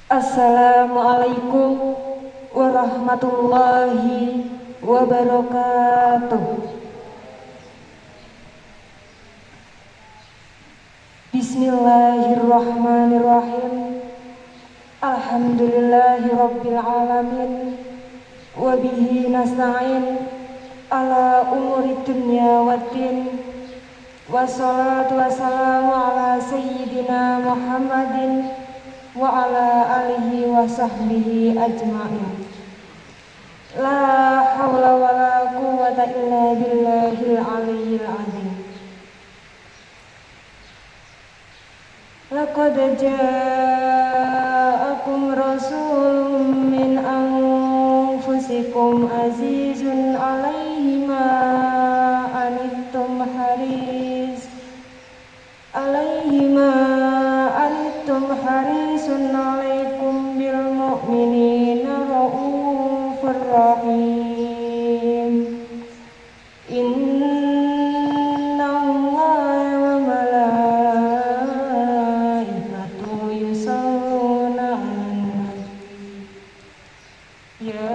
Assalamualaikum warahmatullahi wabarakatuh. Bismillahirrahmanirrahim. Alhamdulillahirabbil alamin. Wa bihi nasta'in ala umuri dunya waddin. Wassalatu wassalamu ala sayyidina Muhammadin wa ala alihi wa sahbihi ajma'in. La hawla wa la quwwata illa billahil aliyyil azim. Laqad ja'akum rasulun min anfusikum azizun 'alaihi ma anittum harisun 'alaikum bil mu'minina raufur rahim. Inna Allaha wa malaikatahu yusholluna 'alan nabi. Ya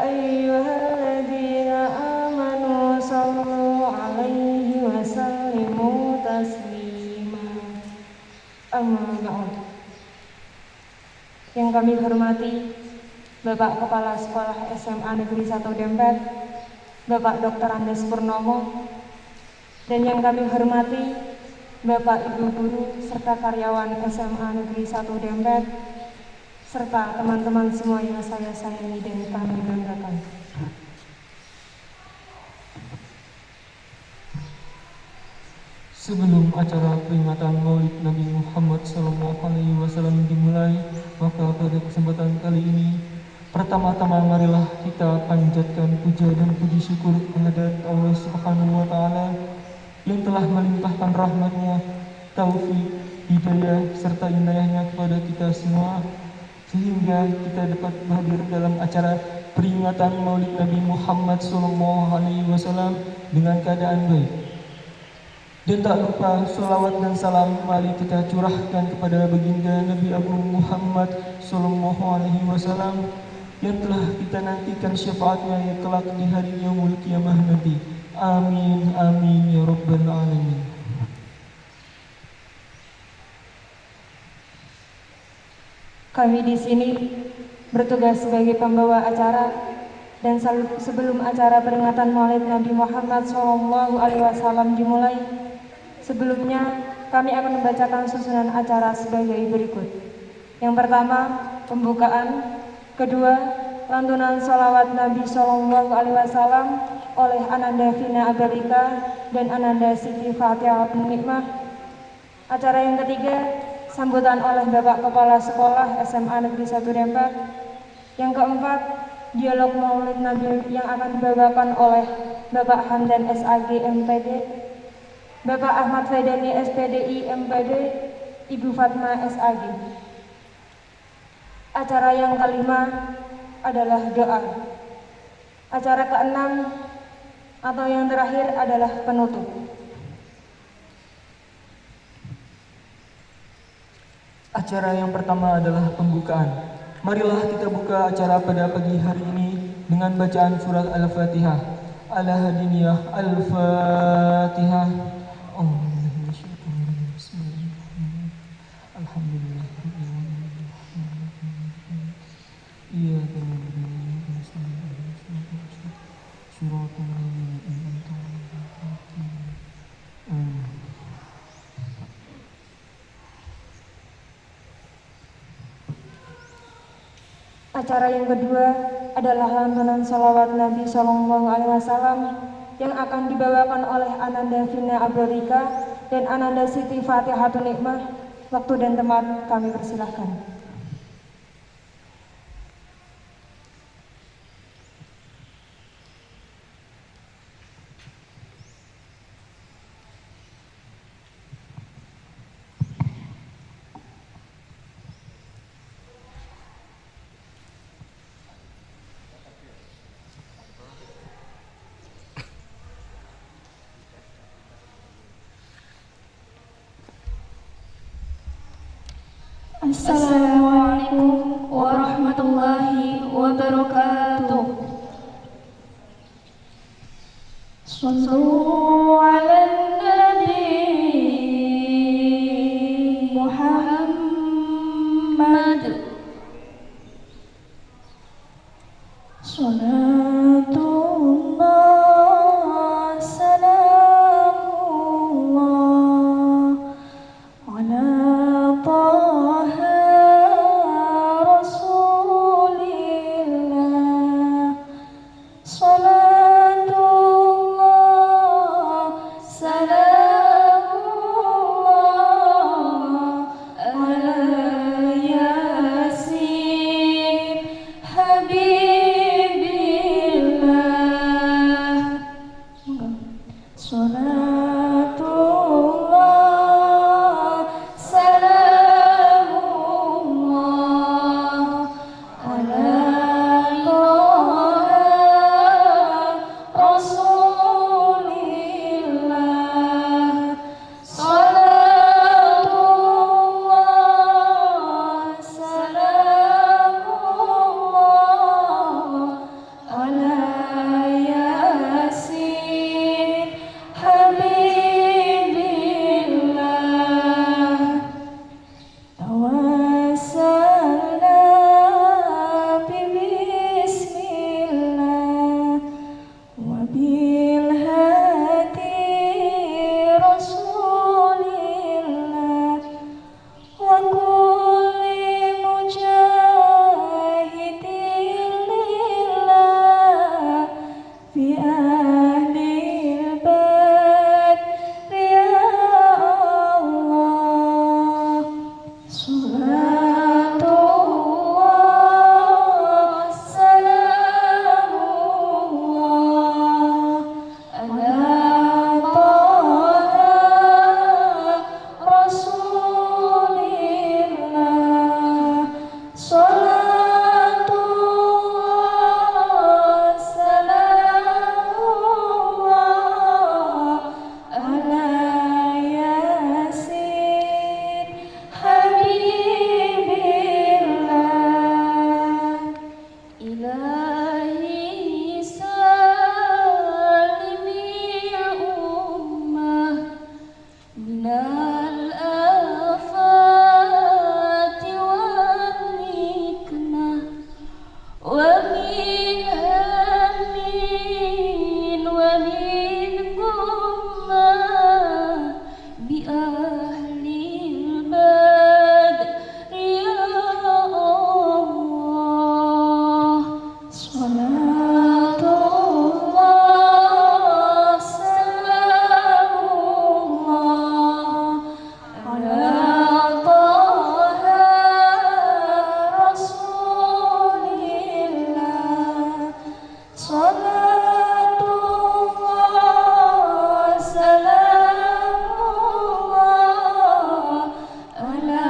ayyuhalladzina amanu shallu 'alaihi wa sallimu taslima. Amma ba'd. Yang kami hormati Bapak Kepala Sekolah SMA Negeri 1 Dempet, Bapak Dr. Andes Purnomo, dan yang kami hormati Bapak Ibu Guru serta karyawan SMA Negeri 1 Dempet, serta teman-teman semua yang saya sayangi dan kami banggakan. Sebelum acara peringatan Maulid Nabi Muhammad SAW dimulai, maka pada kesempatan kali ini, pertama-tama marilah kita panjatkan puja dan puji syukur kehadirat Allah Subhanahu wa Ta'ala yang telah melimpahkan rahmat-Nya, taufik, hidayah serta inayahnya kepada kita semua, sehingga kita dapat hadir dalam acara peringatan Maulid Nabi Muhammad SAW dengan keadaan baik. Dan tak lupa sholawat dan salam mari kita curahkan kepada baginda Nabi Agung Muhammad SAW yang telah kita nantikan syafaatnya yang kelak di hari yaumul qiyamah nanti. Amin amin ya rabbal alamin. Kami di sini bertugas sebagai pembawa acara, dan sebelum acara peringatan Maulid Nabi Muhammad SAW dimulai, sebelumnya kami akan membacakan susunan acara sebagai berikut. Yang pertama, pembukaan. Kedua, lantunan sholawat Nabi SAW oleh Ananda Vina Abelika dan Ananda Siti Fathiatul Nikmah. Acara yang ketiga, sambutan oleh Bapak Kepala Sekolah SMA Negeri 1 Dempet. Yang keempat, dialog Maulid Nabi yang akan dibawakan oleh Bapak Hamdan SAG MPD, Bapak Ahmad Faidani SPDI MPD, Ibu Fatma SAG. Acara yang kelima adalah doa. Acara keenam atau yang terakhir adalah penutup. Acara yang pertama adalah pembukaan. Marilah kita buka acara pada pagi hari ini dengan bacaan surat Al-Fatihah. Al-Hadiniyah Al-Fatihah. Alhamdulillah. Iya, Acara yang kedua adalah lantunan sholawat Nabi SAW yang akan dibawakan oleh Ananda Vina Abelika dan Ananda Siti Fathiatul Nikmah. Waktu dan tempat kami persilahkan. Assalamualaikum warahmatullahi wabarakatuh. Sallu ala Nabi Muhammad. Salatullah salamullah ala Taha Rasulillah. Salatullah salamullah ala Yasin Habibillah. Salatullah salamullah ala Taha Rasulillah. Salatullah salamullah ala Yasin Habibillah. Tawassalna bismillah wa bil hadi Rasulillah wa kulli mujahidin lillah fi ahlil badri ya Allah. Salatullah salamullah ala Taha Rasulillah. Salatullah salamullah ala Yasin Habibillah. Ilahi salimi ummah minal afati wal nikmah wa min hammin wa min gummah bi ahlil badri ya Allah. Salatullah salamullah ala Taha Rasulillah. Salatullah salamullah ala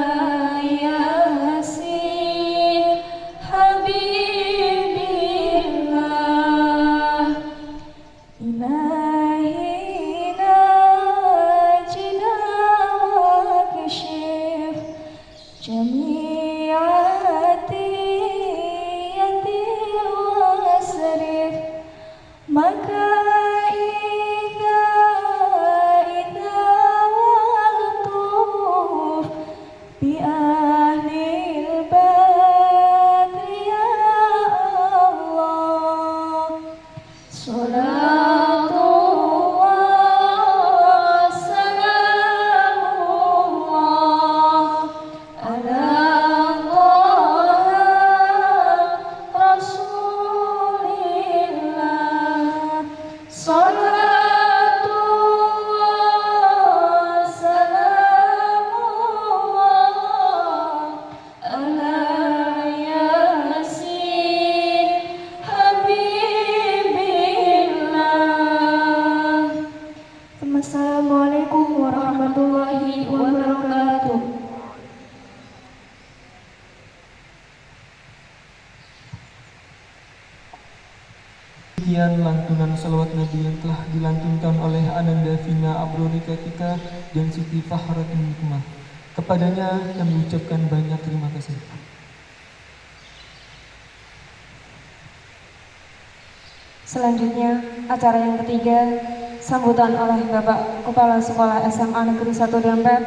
Yasin Habibillah. Ilahi najina wa kashif jami'ati yati wasrif makaida ida waltuf bi ahlil badri ya Allah. Salatullah salamullah ala Taha Rasulillah. Salatullah salamullah ala Yasin Habibillah. Assalamualaikum warahmatullahi wabarakatuh. Sekian lantunan salawat Nabi yang telah dilantunkan oleh Ananda Vina Abrorika kita dan Siti Fahratul Hikmah. Kepadanya kami ucapkan banyak terima kasih. Selanjutnya, acara yang ketiga, sambutan oleh Bapak Kepala Sekolah SMA Negeri 1 Dempet,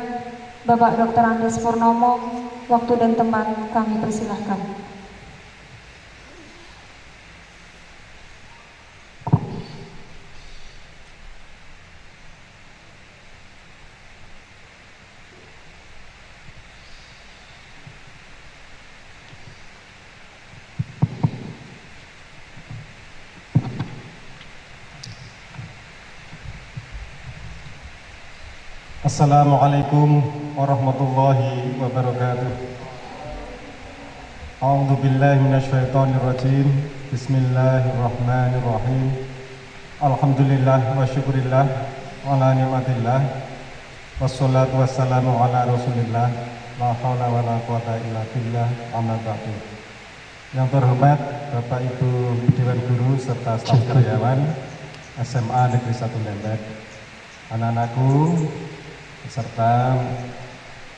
Bapak Dr. Andes Purnomo. Waktu dan tempat kami persilahkan. Assalamualaikum warahmatullahi wabarakatuh. A'udzu billahi minasyaitonir rajim. Bismillahirrahmanirrahim. Alhamdulillah wa syukurillah wa ala ni'matillah. Wassalatu wassalamu ala Rasulillah. La haula wa la quwata illa billah. Amma ba'du. Yang terhormat Bapak Ibu Dewan Guru serta staf karyawan SMA Negeri 1 Dempet, anak-anakku beserta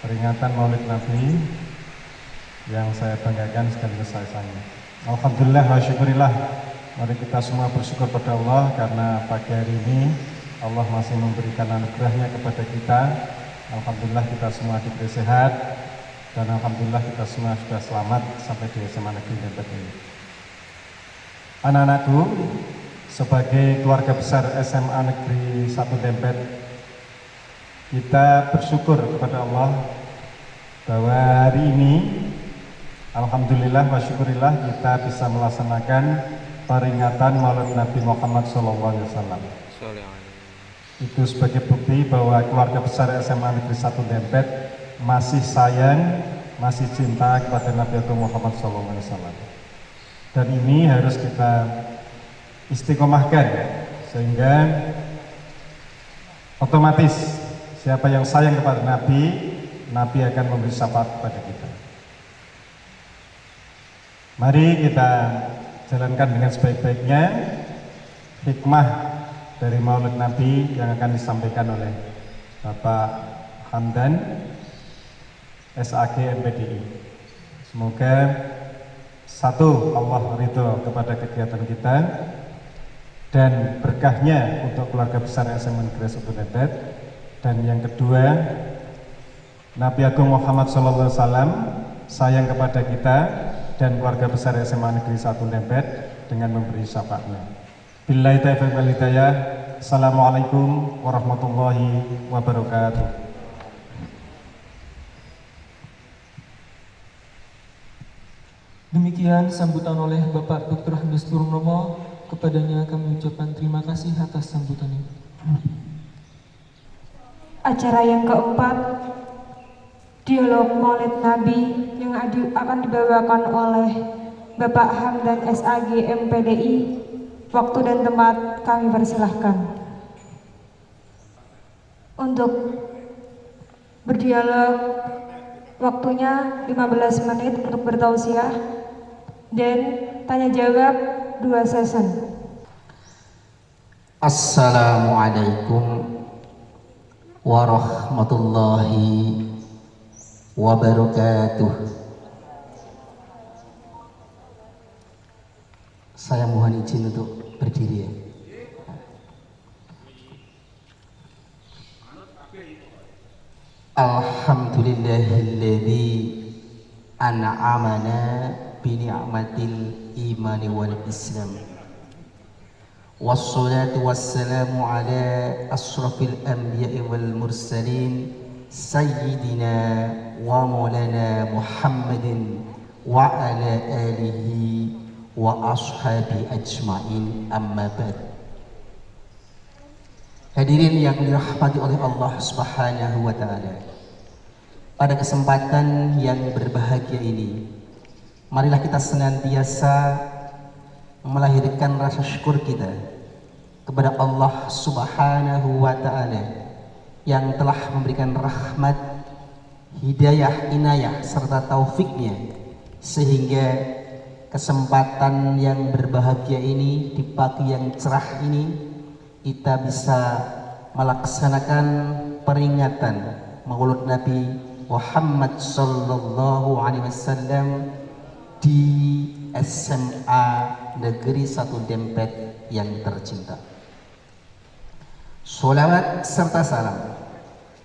peringatan Maulid Nabi yang saya banggakan sekaligus saya sayang. Alhamdulillah wa syukurillah. Mari kita semua bersyukur pada Allah karena pagi hari ini Allah masih memberikan anugerahnya kepada kita. Alhamdulillah kita semua diberi sehat dan alhamdulillah kita semua sudah selamat sampai di SMA Negeri Dempet ini. Anak-anakku, sebagai keluarga besar SMA Negeri 1 Dempet, kita bersyukur kepada Allah bahwa hari ini alhamdulillah wa syukurillah kita bisa melaksanakan peringatan Maulid Nabi Muhammad SAW. Itu sebagai bukti bahwa keluarga besar SMA Negeri 1 Dempet masih sayang, masih cinta kepada Nabi Muhammad SAW. Dan ini harus kita istiqomahkan sehingga otomatis siapa yang sayang kepada Nabi, Nabi akan memberi syafaat kepada kita. Mari kita jalankan dengan sebaik-baiknya hikmah dari Maulid Nabi yang akan disampaikan oleh Bapak Hamdan, SAG MPDI. Semoga satu, Allah ridho kepada kegiatan kita dan berkahnya untuk keluarga besar SMA Negeri 1 Dempet. Dan yang kedua, Nabi Agung Muhammad SAW sayang kepada kita dan keluarga besar SMA Negeri 1 Dempet dengan memberi syafaatnya. Billahi taufiq wal hidayah. Assalamualaikum warahmatullahi wabarakatuh. Demikian sambutan oleh Bapak Dr. Andes Purnomo. Kepadanya kami ucapkan terima kasih atas sambutannya. Acara yang keempat, dialog Maulid Nabi yang akan dibawakan oleh Bapak Hamdan SAG MPDI. Waktu dan tempat kami persilahkan. Untuk berdialog, waktunya 15 menit untuk bertausiah dan tanya jawab 2 session. Assalamualaikum warahmatullahi wabarakatuh. Saya mohon izin untuk berdiri ya. Alhamdulillahilladzi an'amana bi ni'matil imani wal islam. Wassalatu wassalamu ala asrafil anbiya'i wal mursalin sayyidina wa maulana Muhammadin wa ala alihi wa ashabi ajma'in, amma ba'd. Hadirin yang dirahmati oleh Allah Subhanahu wa ta'ala, pada kesempatan yang berbahagia ini, marilah kita senantiasa melahirkan rasa syukur kita kepada Allah Subhanahu wa ta'ala yang telah memberikan rahmat, hidayah, inayah serta taufiknya sehingga kesempatan yang berbahagia ini di pagi yang cerah ini kita bisa melaksanakan peringatan Maulid Nabi Muhammad Sallallahu Alaihi Wasallam di SMA Negeri 1 Dempet yang tercinta. Sholawat serta salam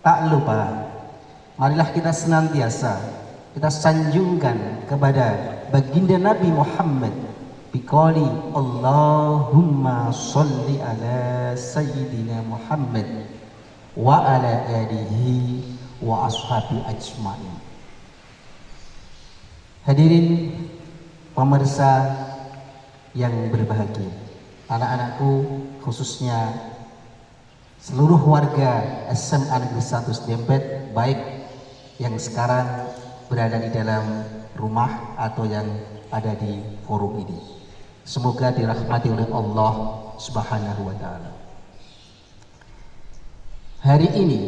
tak lupa, marilah kita senantiasa kita sanjungkan kepada baginda Nabi Muhammad biqali Allahumma sholli ala Sayyidina Muhammad wa ala alihi wa ashabi ajma'in. Hadirin pemirsa yang berbahagia, anak-anakku khususnya seluruh warga SMA Negeri 1 Dempet, baik yang sekarang berada di dalam rumah atau yang ada di forum ini. Semoga dirahmati oleh Allah Subhanahu wa taala. Hari ini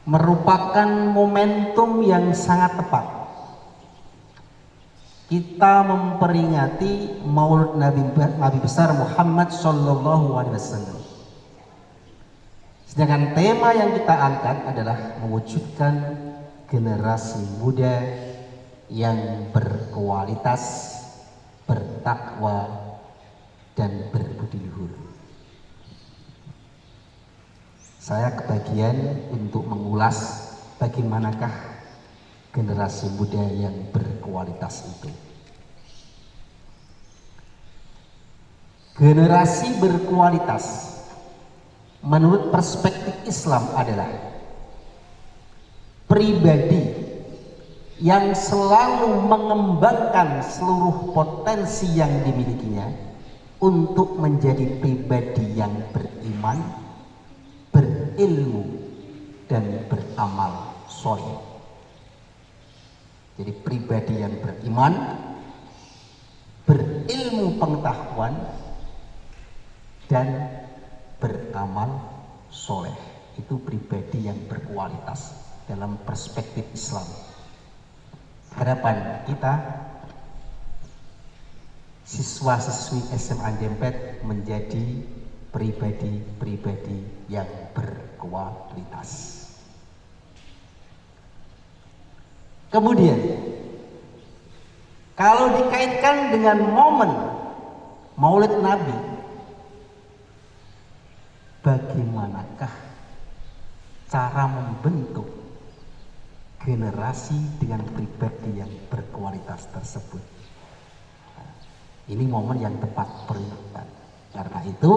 merupakan momentum yang sangat tepat. Kita memperingati Maulid Nabi besar Muhammad Sallallahu Alaihi Wasallam. Sedangkan tema yang kita angkat adalah mewujudkan generasi muda yang berkualitas, bertakwa, dan berbudi luhur. Saya kebagian untuk mengulas bagaimanakah generasi muda yang berkualitas itu. Generasi berkualitas menurut perspektif Islam adalah pribadi yang selalu mengembangkan seluruh potensi yang dimilikinya untuk menjadi pribadi yang beriman, berilmu, dan beramal soleh. Jadi pribadi yang beriman, berilmu pengetahuan, dan beramal soleh. Itu pribadi yang berkualitas dalam perspektif Islam. Harapan kita siswa-siswi SMA Dempet menjadi pribadi-pribadi yang berkualitas. Kemudian kalau dikaitkan dengan momen Maulid Nabi, bagaimanakah cara membentuk generasi dengan pribadi yang berkualitas tersebut? Ini momen yang tepat peringatan. Karena itu,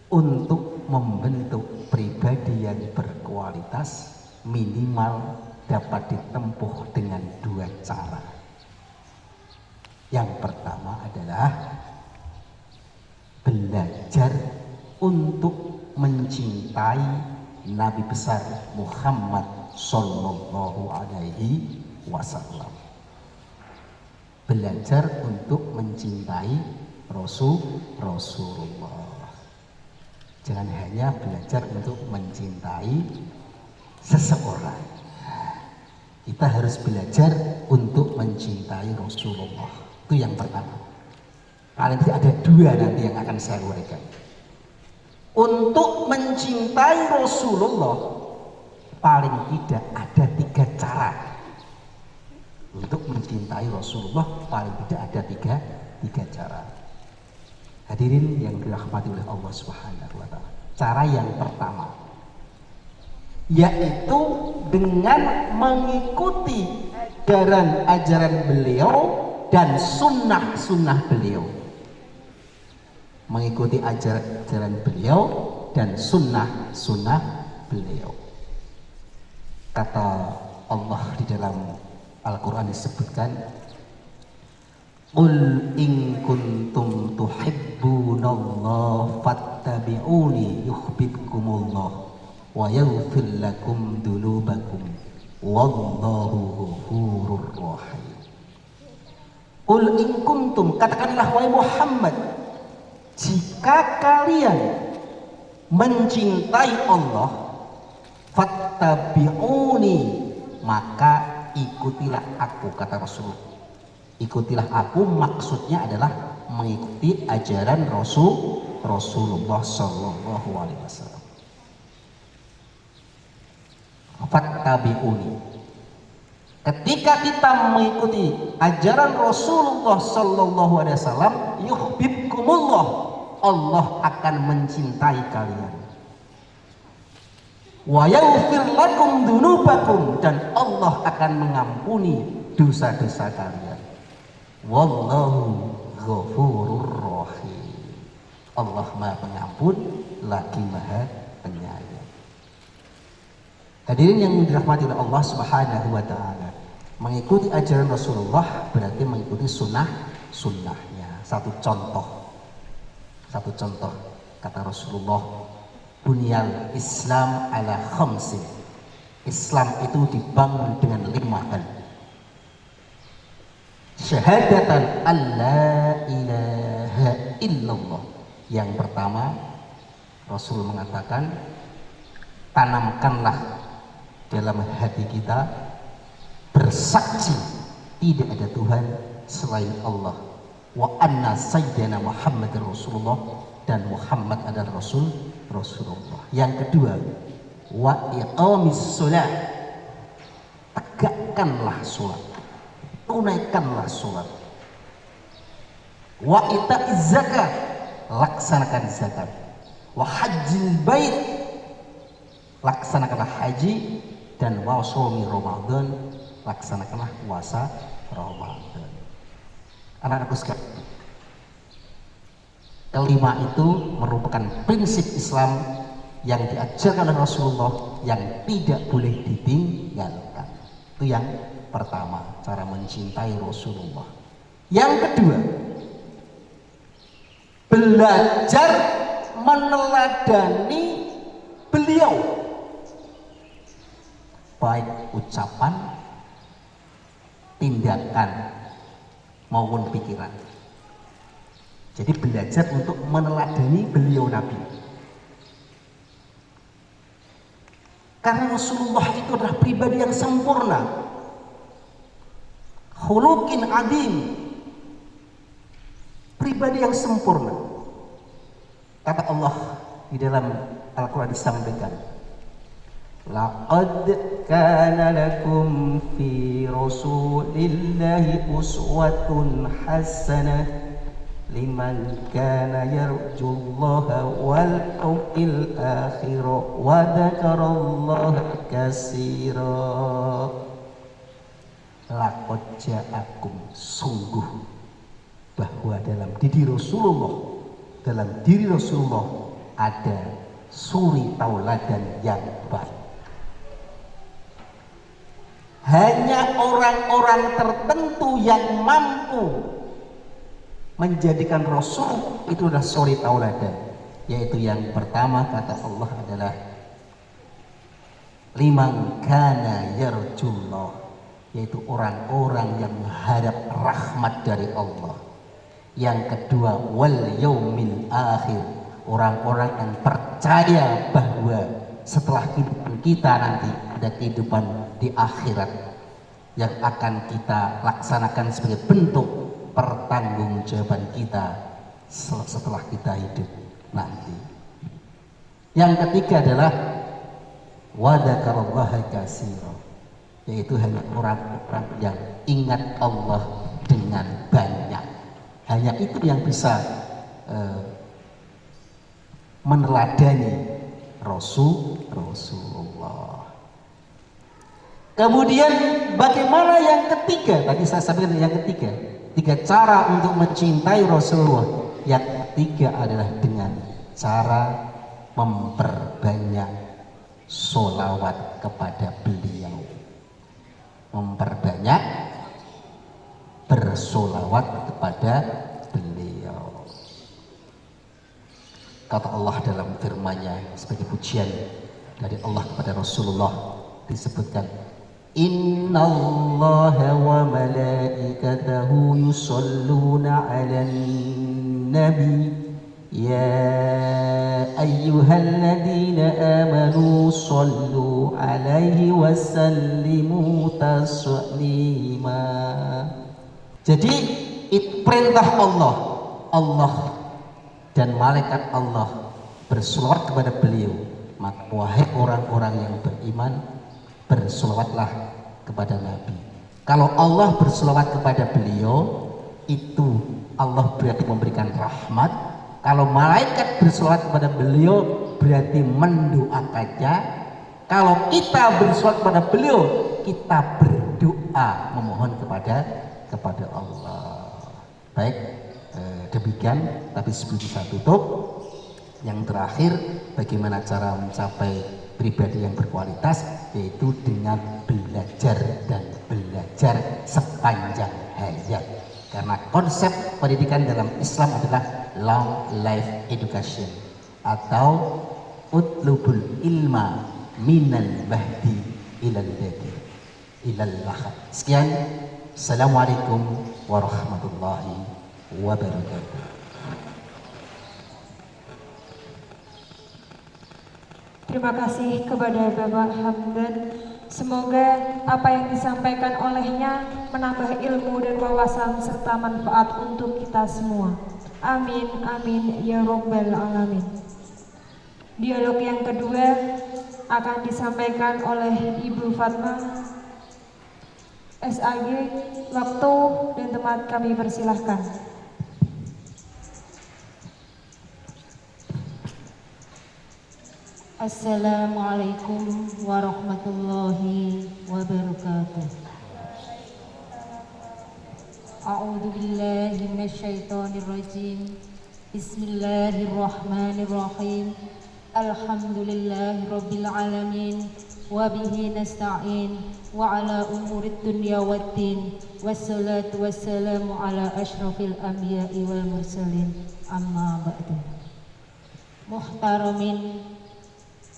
untuk membentuk pribadi yang berkualitas minimal dapat ditempuh dengan 2 cara. Yang pertama adalah belajar untuk mencintai Nabi besar Muhammad Sallallahu Alaihi Wasallam. Belajar untuk mencintai Rasulullah. Jangan hanya belajar untuk mencintai seseorang. Kita harus belajar untuk mencintai Rasulullah. Itu yang pertama. Paling tidak ada 2 nanti yang akan saya uraikan. Untuk mencintai Rasulullah paling tidak ada 3 cara. Untuk mencintai Rasulullah paling tidak ada 3 cara. Hadirin yang dirahmati oleh Allah Subhanahu wa taala. Cara yang pertama yaitu dengan mengikuti ajaran beliau dan sunnah beliau. Mengikuti ajaran beliau dan sunnah beliau. Kata Allah di dalam Al-Quran disebutkan, Qul in kuntum tuhibbunallaha fattabi'uni yuhibbukumullah wa yaghfir lakum dunubakum wallahu ghafurur rahim. Qul in kuntum, katakanlah wahai Muhammad, jika kalian mencintai Allah, fattabi'uni, maka ikutilah aku, kata Rasul. Ikutilah aku maksudnya adalah mengikuti ajaran Rasulullah Sallallahu Alaihi Wasallam. fattabi'uni. Ketika kita mengikuti ajaran Rasulullah sallallahu alaihi wasallam, yuhibbukumullah, Allah akan mencintai kalian. Wa yaghfir lakum dzunubakum, dan Allah akan mengampuni dosa-dosa kalian. Wallahu ghafurur rahim. Allah Maha Pengampun lagi Maha Penyayang. Hadirin yang dirahmati oleh Allah Subhanahu wa taala, mengikuti ajaran Rasulullah berarti mengikuti sunnahnya. Satu contoh kata Rasulullah, bunyal Islam ala khamsin. Islam itu dibangun dengan 5 hal. Syahadatan alla ilaha illallah. Yang pertama, Rasul mengatakan, tanamkanlah dalam hati kita bersaksi tidak ada Tuhan selain Allah, wa anna sayyidina Muhammad Rasulullah, dan Muhammad adalah Rasulullah. Yang kedua, wa iqamis shalah, tegakkanlah salat, tunaikanlah salat. Wa ita'iz zakat, laksanakan zakat. Wa hajjil bait, laksanakanlah haji. Dan wa shaumi Ramadan, laksanakanlah puasa Ramadan. Anak-anakku sekalian, kelima itu merupakan prinsip Islam yang diajarkan oleh Rasulullah yang tidak boleh ditinggalkan. Itu yang pertama, cara mencintai Rasulullah. Yang kedua, belajar meneladani beliau, baik ucapan, tindakan maupun pikiran. Jadi belajar untuk meneladani beliau Nabi. Karena Rasulullah itu adalah pribadi yang sempurna, khuluqin adim, pribadi yang sempurna. Kata Allah di dalam Al-Quran disampaikan, laqad kana lakum fi rasulillahi uswatun hasanah liman kana yarjullaha wal yawmil akhir wa dzakarallaha katsira. Laqad ja'akum, sungguh bahwa dalam diri Rasulullah ada suri tauladan yang baik. Hanya orang-orang tertentu yang mampu menjadikan Rasul itu adalah suri tauladan, yaitu yang pertama kata Allah adalah liman kana yarjullah, yaitu orang-orang yang mengharap rahmat dari Allah. Yang kedua, wal yaumil akhir, orang-orang yang percaya bahwa setelah kehidupan kita nanti ada kehidupan di akhirat yang akan kita laksanakan sebagai bentuk pertanggungjawaban kita setelah kita hidup nanti. Yang ketiga adalah wa dzakarallaha katsira, yaitu hanya orang-orang yang ingat Allah dengan banyak. Hanya itu yang bisa meneladani Rasulullah. Kemudian bagaimana yang ketiga? Tadi saya sampaikan yang ketiga, 3 cara untuk mencintai Rasulullah. Yang ketiga adalah dengan cara memperbanyak sholawat kepada beliau, memperbanyak bersolawat kepada beliau. Kata Allah dalam firman-Nya sebagai pujian dari Allah kepada Rasulullah, disebutkan, innallaha wa malaikatahu yusholluna 'alan nabi ya ayyuhalladzina amanu shollu 'alaihi wa sallimu taslima. Jadi perintah Allah dan malaikat Allah berselawat kepada beliau. Maka wahai orang-orang yang beriman, bersolawatlah kepada Nabi. Kalau Allah bersolawat kepada beliau, itu Allah berarti memberikan rahmat. Kalau malaikat bersolawat kepada beliau, berarti mendoakannya. Kalau kita bersolawat kepada beliau, kita berdoa memohon kepada Allah. Baik, demikian. Tapi sebelum kita tutup, yang terakhir, bagaimana cara mencapai pribadi yang berkualitas, yaitu dengan belajar dan belajar sepanjang hayat. Karena konsep pendidikan dalam Islam adalah long life education atau utlubul ilma minal bahdi ilal badi ilal lahad. Sekian, assalamualaikum warahmatullahi wabarakatuh. Terima kasih kepada Bapak Hamdan. Semoga apa yang disampaikan olehnya menambah ilmu dan wawasan serta manfaat untuk kita semua. Amin, amin, ya Rabbal Alamin. Dialog yang kedua akan disampaikan oleh Ibu Fatma SAG. Waktu dan tempat kami persilahkan. Assalamualaikum warahmatullahi wabarakatuh. A'udzu billahi minasyaitonir rajim. Bismillahirrahmanirrahim. Alhamdulillahi rabbil alamin wa bihi nasta'in wa ala umurid dunya waddin. Wassalatu wassalamu ala asyrafil anbiya'i wal mursalin. Amma ba'du. Muhtaramin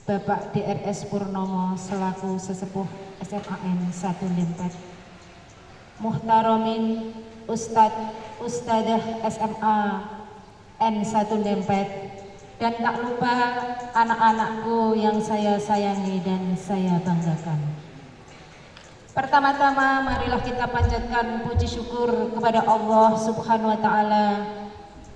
Bapak DRS Purnomo selaku sesepuh SMAN 1 Lempet, Muhtaramin Ustadzah SMA N1 Lempet, dan tak lupa anak-anakku yang saya sayangi dan saya banggakan. Pertama-tama marilah kita panjatkan puji syukur kepada Allah Subhanahu wa Ta'ala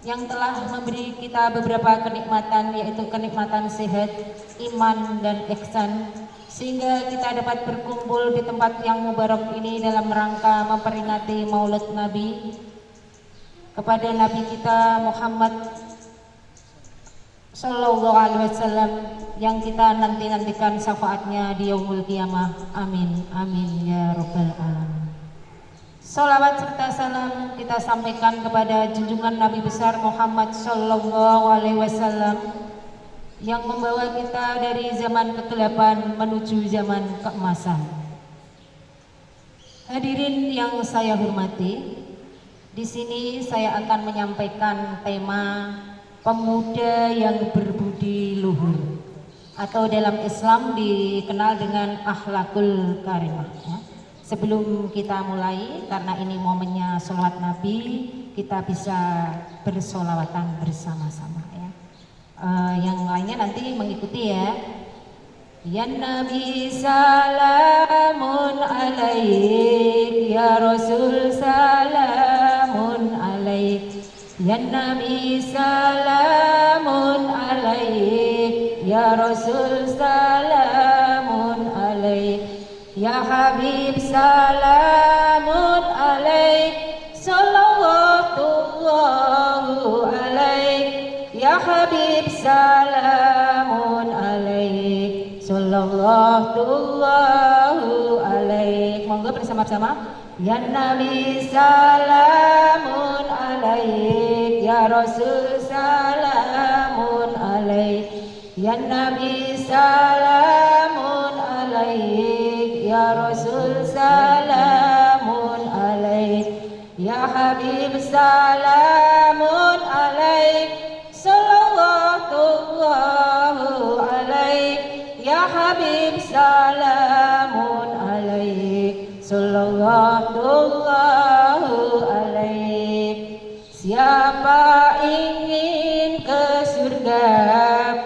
yang telah memberi kita beberapa kenikmatan, yaitu kenikmatan sehat, iman, dan ihsan, sehingga kita dapat berkumpul di tempat yang mubarak ini dalam rangka memperingati Maulid Nabi kepada Nabi kita Muhammad Sallallahu Alaihi Wasallam yang kita nantikan syafaatnya di yaumul qiyamah. Amin, amin, ya Rabbal Alamin. Salawat serta salam kita sampaikan kepada junjungan Nabi besar Muhammad Sallallahu Alaihi Wasallam yang membawa kita dari zaman kegelapan menuju zaman keemasan. Hadirin yang saya hormati, di sini saya akan menyampaikan tema pemuda yang berbudi luhur atau dalam Islam dikenal dengan akhlakul karimah. Sebelum kita mulai, karena ini momennya sholawat Nabi, kita bisa bersolawatan bersama-sama ya. Yang lainnya nanti mengikuti ya. Ya Nabi salamun alaik, ya Rasul salamun alaik, ya Nabi salamun alaik, ya Rasul salamun alaik, ya Habib salamun alaik, salawatullahu alaik, ya Habib salamun alaik, salawatullahu alaik. Monggo bersama-sama. Ya Nabi salamun alaik, ya Rasul salamun alaik, ya Nabi salamun alaik, ya Rasul salamun alaik, ya Habib salamun alaik, salawatullahu alaik, ya Habib salamun alaik, salawatullahu alaik. Siapa ingin ke surga,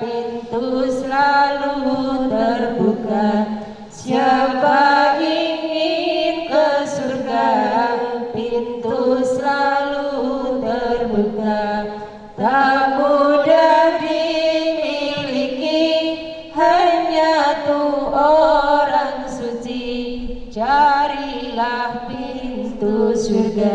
pintu selalu terbuka. Siapa ingin ke surga, pintu selalu terbuka. Tak mudah dimiliki, hanya tuh orang suci. pintu surga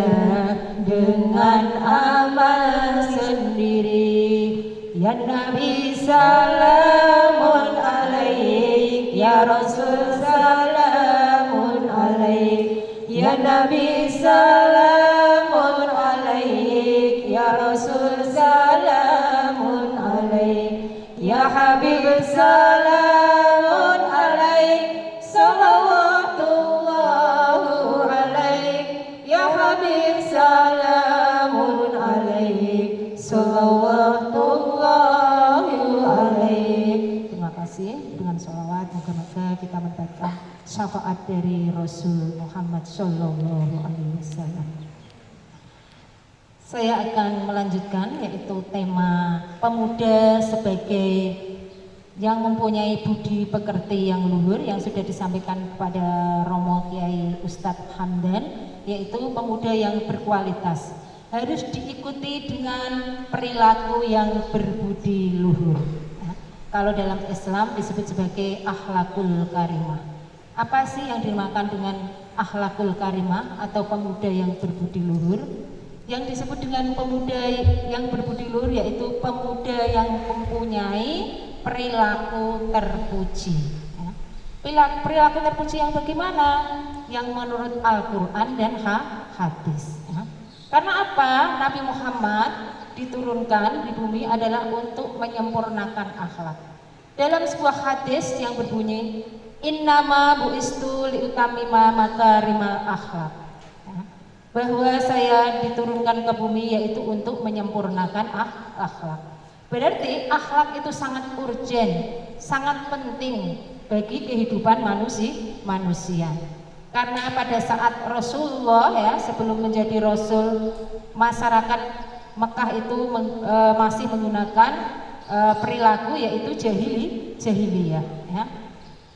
dengan amal sendiri. Ya Nabi salamun alaik, ya Rasul salamun alaik, ya Nabi salamun alaik, ya Rasul salamun alaik, ya Habib salamun alaik, salawatullahu alaik, ya Habib salamun alaik, salawatullahu alaik. Terima kasih. Dengan sholawat moga-moga kita mendapatkan syafaat dari Rasul Muhammad Sallallahu Alaihi Wasallam. Saya akan melanjutkan yaitu tema pemuda sebagai yang mempunyai budi pekerti yang luhur yang sudah disampaikan kepada Romo Kiai Ustadz Hamdan, yaitu pemuda yang berkualitas harus diikuti dengan perilaku yang berbudi luhur. Kalau dalam Islam disebut sebagai akhlakul karimah. Apa sih yang dimakan dengan akhlakul karimah atau pemuda yang berbudi luhur? Yang disebut dengan pemuda yang berbudi luhur yaitu pemuda yang mempunyai perilaku terpuji. Perilaku terpuji yang bagaimana? Yang menurut Al-Quran dan hadis. Karena apa? Nabi Muhammad diturunkan di bumi adalah untuk menyempurnakan akhlak. Dalam sebuah hadis yang berbunyi, innama bu'istu liutamima makarimal akhlak, bahwa saya diturunkan ke bumi yaitu untuk menyempurnakan akhlak. Berarti akhlak itu sangat urgen, sangat penting bagi kehidupan manusia. Karena pada saat Rasulullah ya sebelum menjadi Rasul, masyarakat Mekah itu masih menggunakan perilaku yaitu jahiliyah. Ya.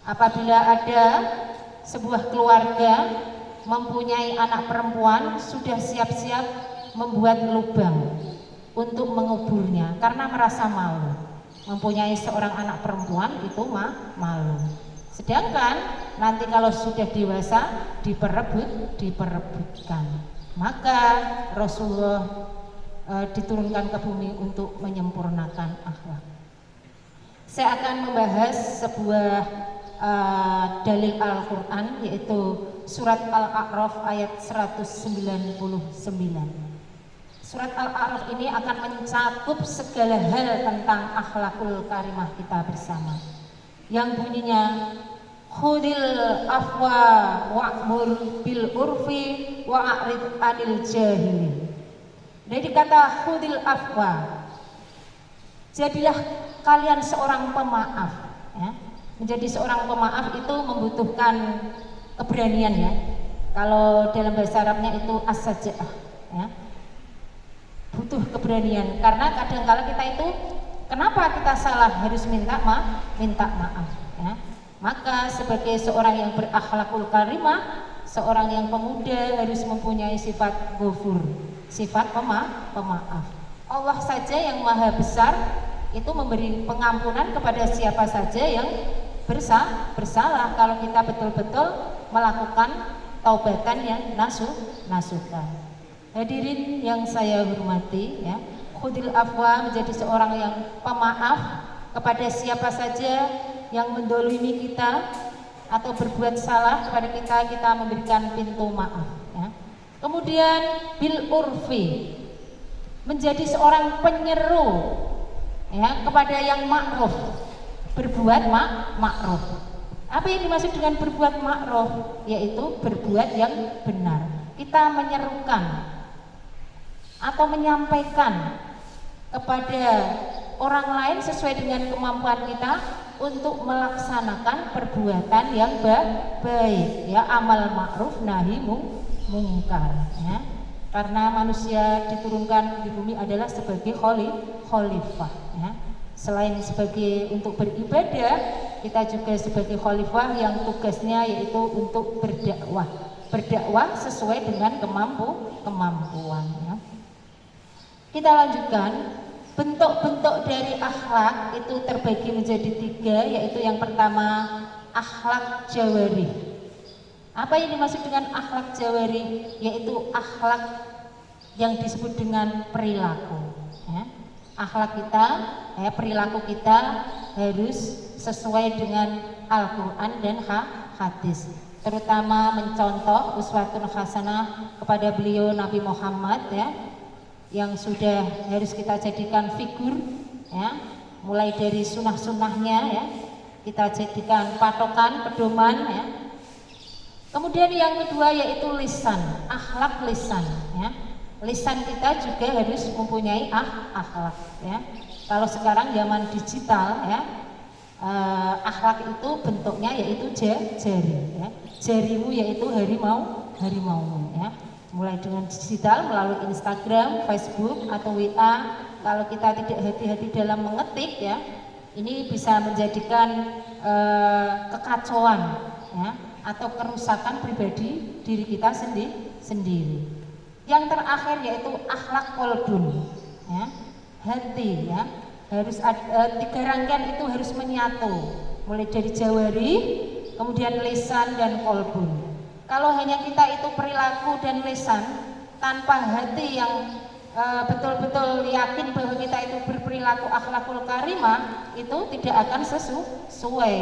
Apabila ada sebuah keluarga mempunyai anak perempuan, sudah siap-siap membuat lubang untuk menguburnya karena merasa malu. Mempunyai seorang anak perempuan itu malu. Sedangkan nanti kalau sudah dewasa diperebutkan. Maka Rasulullah diturunkan ke bumi untuk menyempurnakan akhlak. Saya akan membahas sebuah dalil Al-Quran yaitu surat Al-A'raf ayat 199. Surat Al-A'raf ini akan mencakup segala hal tentang akhlakul karimah kita bersama, yang bunyinya khudil afwa wa'mur bil urfi wa'rid anil jahilin. Dari kata khudil afwa, jadilah kalian seorang pemaaf. Ya. Menjadi seorang pemaaf itu membutuhkan keberanian ya. Kalau dalam bahasa Arabnya itu as-saja'ah. Ya. Butuh keberanian karena kadang-kala kita itu kenapa kita salah harus minta maaf. Ya. Maka sebagai seorang yang berakhlakul karimah, seorang yang pemuda harus mempunyai sifat ghafur, sifat pemaaf. Allah saja yang maha besar itu memberi pengampunan kepada siapa saja yang bersalah kalau kita betul-betul melakukan taubatan yang nasukan. Hadirin yang saya hormati ya, khudil afwa, menjadi seorang yang pemaaf kepada siapa saja yang mendolimi kita atau berbuat salah kepada kita, kita memberikan pintu maaf ya. Kemudian bil urfi, menjadi seorang penyeru ya kepada yang ma'ruf, berbuat ma'ruf. Apa yang dimaksud dengan berbuat ma'ruf? Yaitu berbuat yang benar. Kita menyerukan atau menyampaikan kepada orang lain sesuai dengan kemampuan kita untuk melaksanakan perbuatan yang baik ya, amal ma'ruf nahi mungkar ya. Karena manusia diturunkan di bumi adalah sebagai khalifah ya. Selain sebagai untuk beribadah, kita juga sebagai khalifah yang tugasnya yaitu untuk berdakwah sesuai dengan kemampuan ya. Kita lanjutkan, bentuk-bentuk dari akhlak itu terbagi menjadi 3, yaitu yang pertama akhlak jawarih. Apa yang dimaksud dengan akhlak jawari? Yaitu akhlak yang disebut dengan perilaku. Ya. Akhlak kita, perilaku kita harus sesuai dengan Al-Quran dan hadis. Terutama mencontoh uswatun hasanah kepada beliau Nabi Muhammad, ya, yang sudah harus kita jadikan figur, ya, mulai dari sunnah-sunnahnya, ya, kita jadikan patokan, pedoman, ya. Kemudian yang kedua yaitu lisan, akhlak lisan, ya. Lisan kita juga harus mempunyai akhlak, ya. Kalau sekarang zaman digital, ya, akhlak itu bentuknya yaitu jari, ya. Jarimu yaitu harimaumu, ya. Mulai dengan digital melalui Instagram, Facebook atau WA. Kalau kita tidak hati-hati dalam mengetik, ya, ini bisa menjadikan kekacauan, ya, atau kerusakan pribadi diri kita sendiri. Yang terakhir yaitu akhlak kolbun, ya, hati, ya, harus tiga rangkaian itu harus menyatu, mulai dari jawari, kemudian lisan dan kolbun. Kalau hanya kita itu perilaku dan lisan tanpa hati yang betul-betul yakin bahwa kita itu berperilaku akhlakul karimah, itu tidak akan sesuai.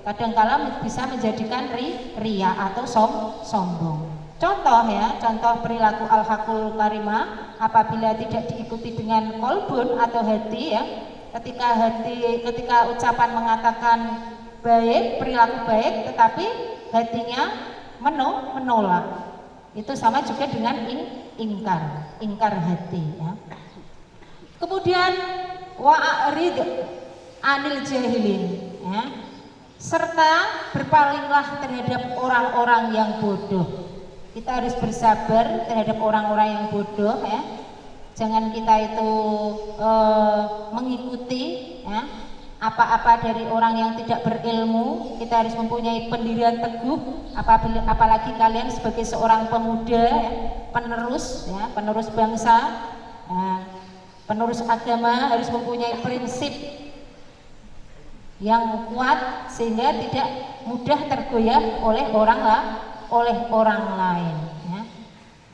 Kadangkala bisa menjadikan ria atau sombong. Contoh, ya, contoh perilaku al-hakul karimah apabila tidak diikuti dengan kolbun atau hati, ya, ketika ucapan mengatakan baik, perilaku baik, tetapi hatinya menolak, itu sama juga dengan ingkar hati, ya. Kemudian wa'arid anil jahilin, ya, serta berpalinglah terhadap orang-orang yang bodoh. Kita harus bersabar terhadap orang-orang yang bodoh, ya. Jangan kita itu mengikuti, ya, apa-apa dari orang yang tidak berilmu. Kita harus mempunyai pendirian teguh, apalagi kalian sebagai seorang pemuda, ya, penerus bangsa, ya, penerus agama, harus mempunyai prinsip yang kuat sehingga tidak mudah tergoyah oleh orang lain, ya.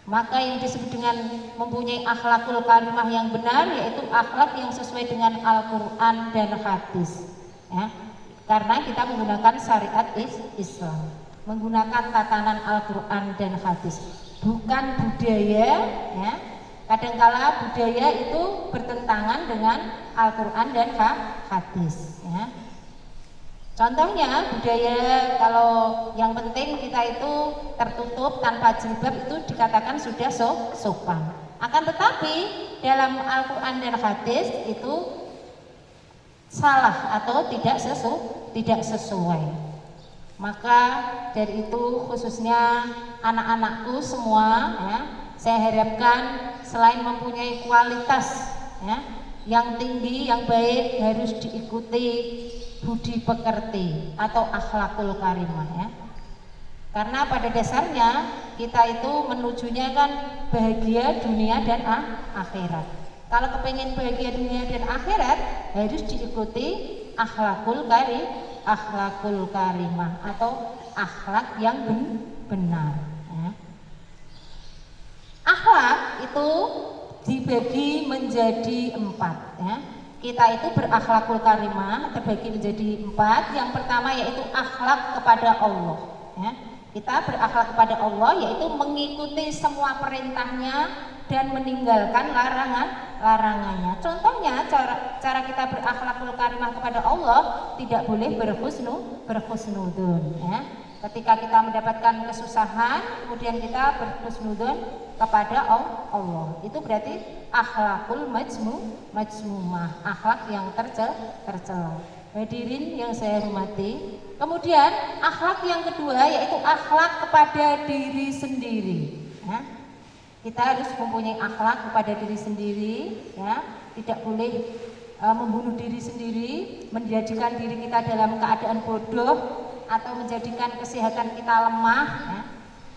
Maka yang disebut dengan mempunyai akhlakul karimah yang benar yaitu akhlak yang sesuai dengan Al-Quran dan hadis, ya. Karena kita menggunakan syariat Islam, menggunakan tatanan Al-Quran dan hadis, bukan budaya, ya. Kadangkala budaya itu bertentangan dengan Al-Quran dan hadis, ya. Contohnya budaya, kalau yang penting kita itu tertutup tanpa jilbab itu dikatakan sudah sopan. Akan tetapi dalam Al-Quran dan hadis itu salah atau tidak sesuai. Maka dari itu khususnya anak-anakku semua, ya, saya harapkan selain mempunyai kualitas, ya, yang tinggi, yang baik, harus diikuti budi pekerti atau akhlakul karimah, ya. Karena pada dasarnya kita itu menujunya kan bahagia dunia dan akhirat. Kalau kepengen bahagia dunia dan akhirat harus diikuti akhlakul karimah atau akhlak yang benar, ya. Akhlak itu dibagi menjadi 4, ya. Kita itu berakhlakul karimah terbagi menjadi 4. Yang pertama yaitu akhlak kepada Allah, ya. Kita berakhlak kepada Allah yaitu mengikuti semua perintahnya dan meninggalkan larangannya. Contohnya cara kita berakhlakul karimah kepada Allah tidak boleh berhusnudun, ya. Ketika kita mendapatkan kesusahan, kemudian kita berhusnudun kepada Allah, itu berarti akhlakul majmumah, akhlak yang tercela. Hadirin yang saya hormati. Kemudian akhlak yang kedua yaitu akhlak kepada diri sendiri, ya. Kita harus mempunyai akhlak kepada diri sendiri, ya. Tidak boleh membunuh diri sendiri, menjadikan diri kita dalam keadaan bodoh atau menjadikan kesehatan kita lemah, ya.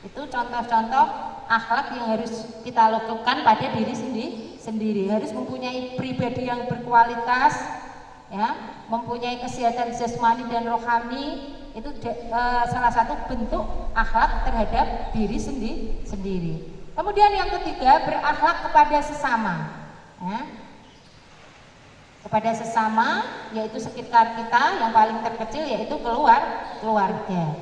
Itu contoh-contoh akhlak yang harus kita lakukan pada diri sendiri. Harus mempunyai pribadi yang berkualitas, ya, mempunyai kesehatan jasmani dan rohani, itu salah satu bentuk akhlak terhadap diri sendiri. Kemudian yang ketiga, berakhlak kepada sesama. Kepada sesama, yaitu sekitar kita, yang paling terkecil yaitu keluarga.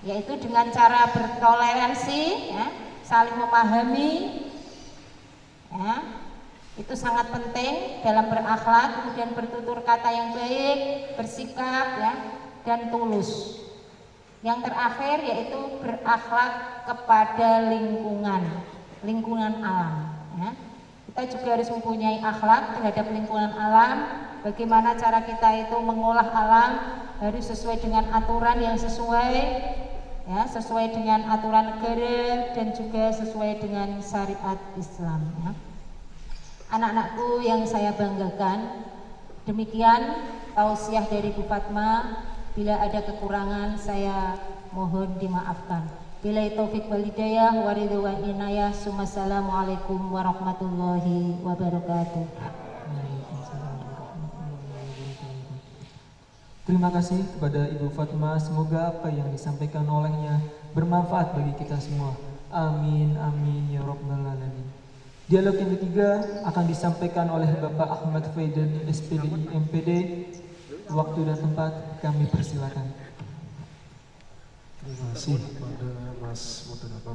Yaitu dengan cara bertoleransi, saling memahami, itu sangat penting dalam berakhlak. Kemudian bertutur kata yang baik, bersikap dan tulus. Yang terakhir yaitu berakhlak kepada lingkungan alam. Kita juga harus mempunyai akhlak terhadap lingkungan alam. Bagaimana cara kita itu mengolah alam, harus sesuai dengan aturan yang sesuai dengan aturan negara dan juga sesuai dengan syariat Islam. Anak-anakku yang saya banggakan, demikian tausiah dari Bu Fatma. Bila ada kekurangan saya mohon dimaafkan. Billahi taufik wal hidayah wa ridha wa inayah. Assalamualaikum warahmatullahi wabarakatuh. Terima kasih kepada Ibu Fatma. Semoga apa yang disampaikan olehnya bermanfaat bagi kita semua. Amin, amin ya rabbal alamin. Dialog yang ketiga akan disampaikan oleh Bapak Ahmad Faidan, SPDI MPD. Waktu dan tempat kami persilakan. Terima kasih kepada Mas Moderator.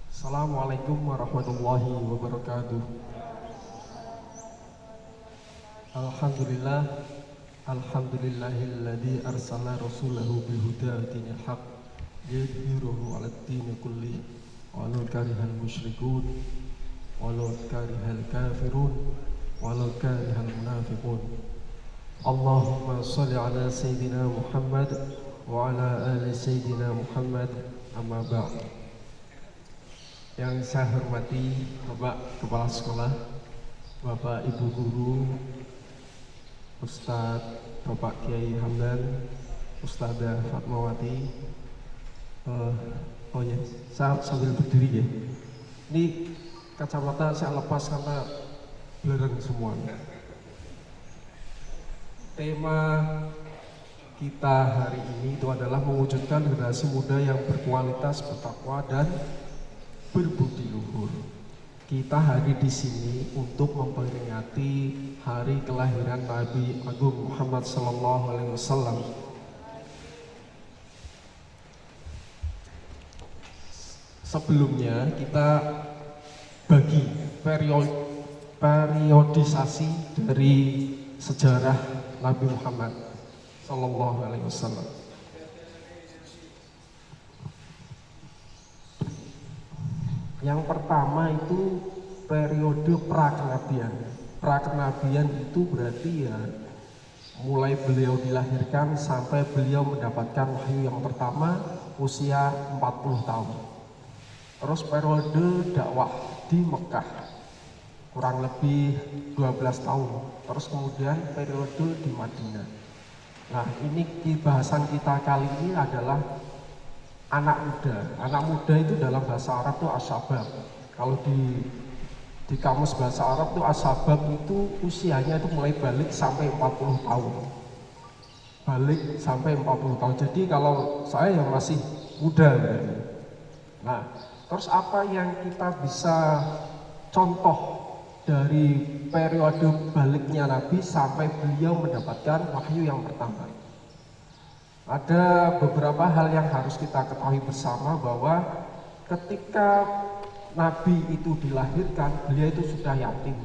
Assalamualaikum warahmatullahi wabarakatuh. Alhamdulillah, alhamdulillahilladzi arsala rasulahu bil huda wa dinil haq liyudhhirahu 'alad dini kullih walau karihal musyrikun walau karihal kafirun walau karihal munafiqun. Allahumma sholli ala sayyidina Muhammad wa ala ali sayyidina Muhammad, amma ba'd. Yang saya hormati Bapak Kepala Sekolah, Bapak Ibu Guru, Ustadz Bapak Kiai Hamdan, Ustadzah Fatmawati. Saya sambil berdiri ya. Ini kacamata saya lepas karena belerang semua. Tema kita hari ini itu adalah mewujudkan generasi muda yang berkualitas, bertakwa dan berbudi luhur. Kita hadir di sini untuk memperingati hari kelahiran Nabi Agung Muhammad SAW. Sebelumnya kita bagi periodisasi dari sejarah Nabi Muhammad SAW. Yang pertama itu periode prakenabian. Prakenabian itu berarti ya mulai beliau dilahirkan sampai beliau mendapatkan wahyu yang pertama usia 40 tahun. Terus periode dakwah di Mekah kurang lebih 12 tahun. Terus kemudian periode di Madinah. Nah, ini bahasan kita kali ini adalah anak muda. Anak muda itu dalam bahasa Arab itu asyabab. Kalau di kamus bahasa Arab itu asyabab itu usianya itu mulai balik sampai 40 tahun. Balik sampai 40 tahun. Jadi kalau saya yang masih muda berarti. Nah, terus apa yang kita bisa contoh dari periode baliknya Nabi sampai beliau mendapatkan wahyu yang pertama? Ada beberapa hal yang harus kita ketahui bersama bahwa ketika Nabi itu dilahirkan, beliau itu sudah yatim.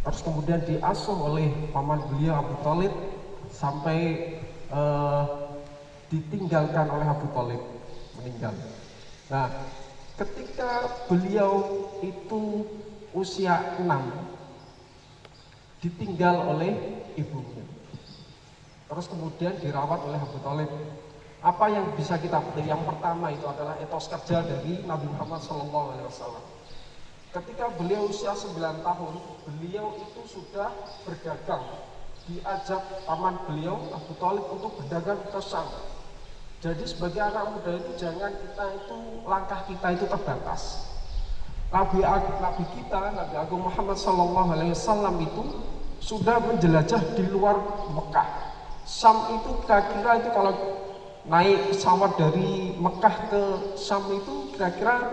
Terus kemudian diasuh oleh paman beliau Abu Thalib sampai ditinggalkan oleh Abu Thalib, meninggal. Nah, ketika beliau itu usia 6, ditinggal oleh ibunya. Terus kemudian dirawat oleh Abu Thalib. Apa yang bisa kita petik? Yang pertama itu adalah etos kerja dari Nabi Muhammad SAW. Ketika beliau usia 9 tahun, beliau itu sudah berdagang. Diajak paman beliau Abu Thalib untuk berdagang ke Syam. Jadi sebagai anak muda itu jangan langkah kita itu terbatas. Nabi kita, Nabi Agung Muhammad SAW itu sudah menjelajah di luar Mekah. Syam itu kira-kira itu kalau naik pesawat dari Mekah ke Syam itu kira-kira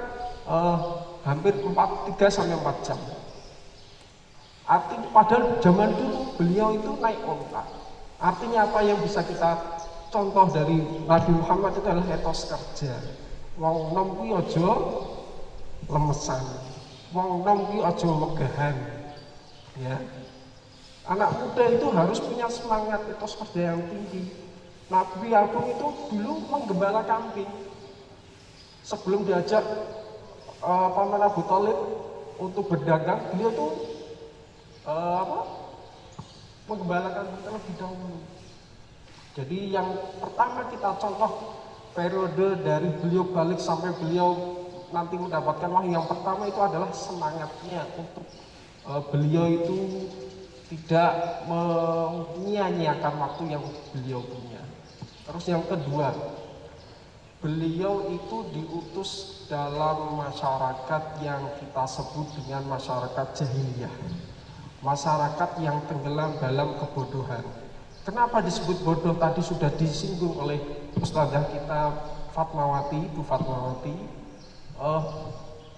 hampir 3 sampai 4 jam. Artinya padahal zaman dulu beliau itu naik onta. Artinya apa yang bisa kita contoh dari Nabi Muhammad itu adalah etos kerja. Wong nom kuwi aja lemesan. Wong nom kuwi aja megahan. Ya. Anak muda itu harus punya semangat etos kerja yang tinggi. Nabi Agung itu dulu menggembala kambing. Sebelum diajak Paman Abu Thalib untuk berdagang, beliau tuh menggembala kambing terlebih dahulu. Jadi yang pertama kita contoh periode dari beliau balik sampai beliau nanti mendapatkan wahyu, yang pertama itu adalah semangatnya untuk beliau itu tidak menyia-nyiakan waktu yang beliau punya. Terus yang kedua, beliau itu diutus dalam masyarakat yang kita sebut dengan masyarakat jahiliyah, masyarakat yang tenggelam dalam kebodohan. Kenapa disebut bodoh? Tadi sudah disinggung oleh ustazah kita Fatmawati, Bu Fatmawati.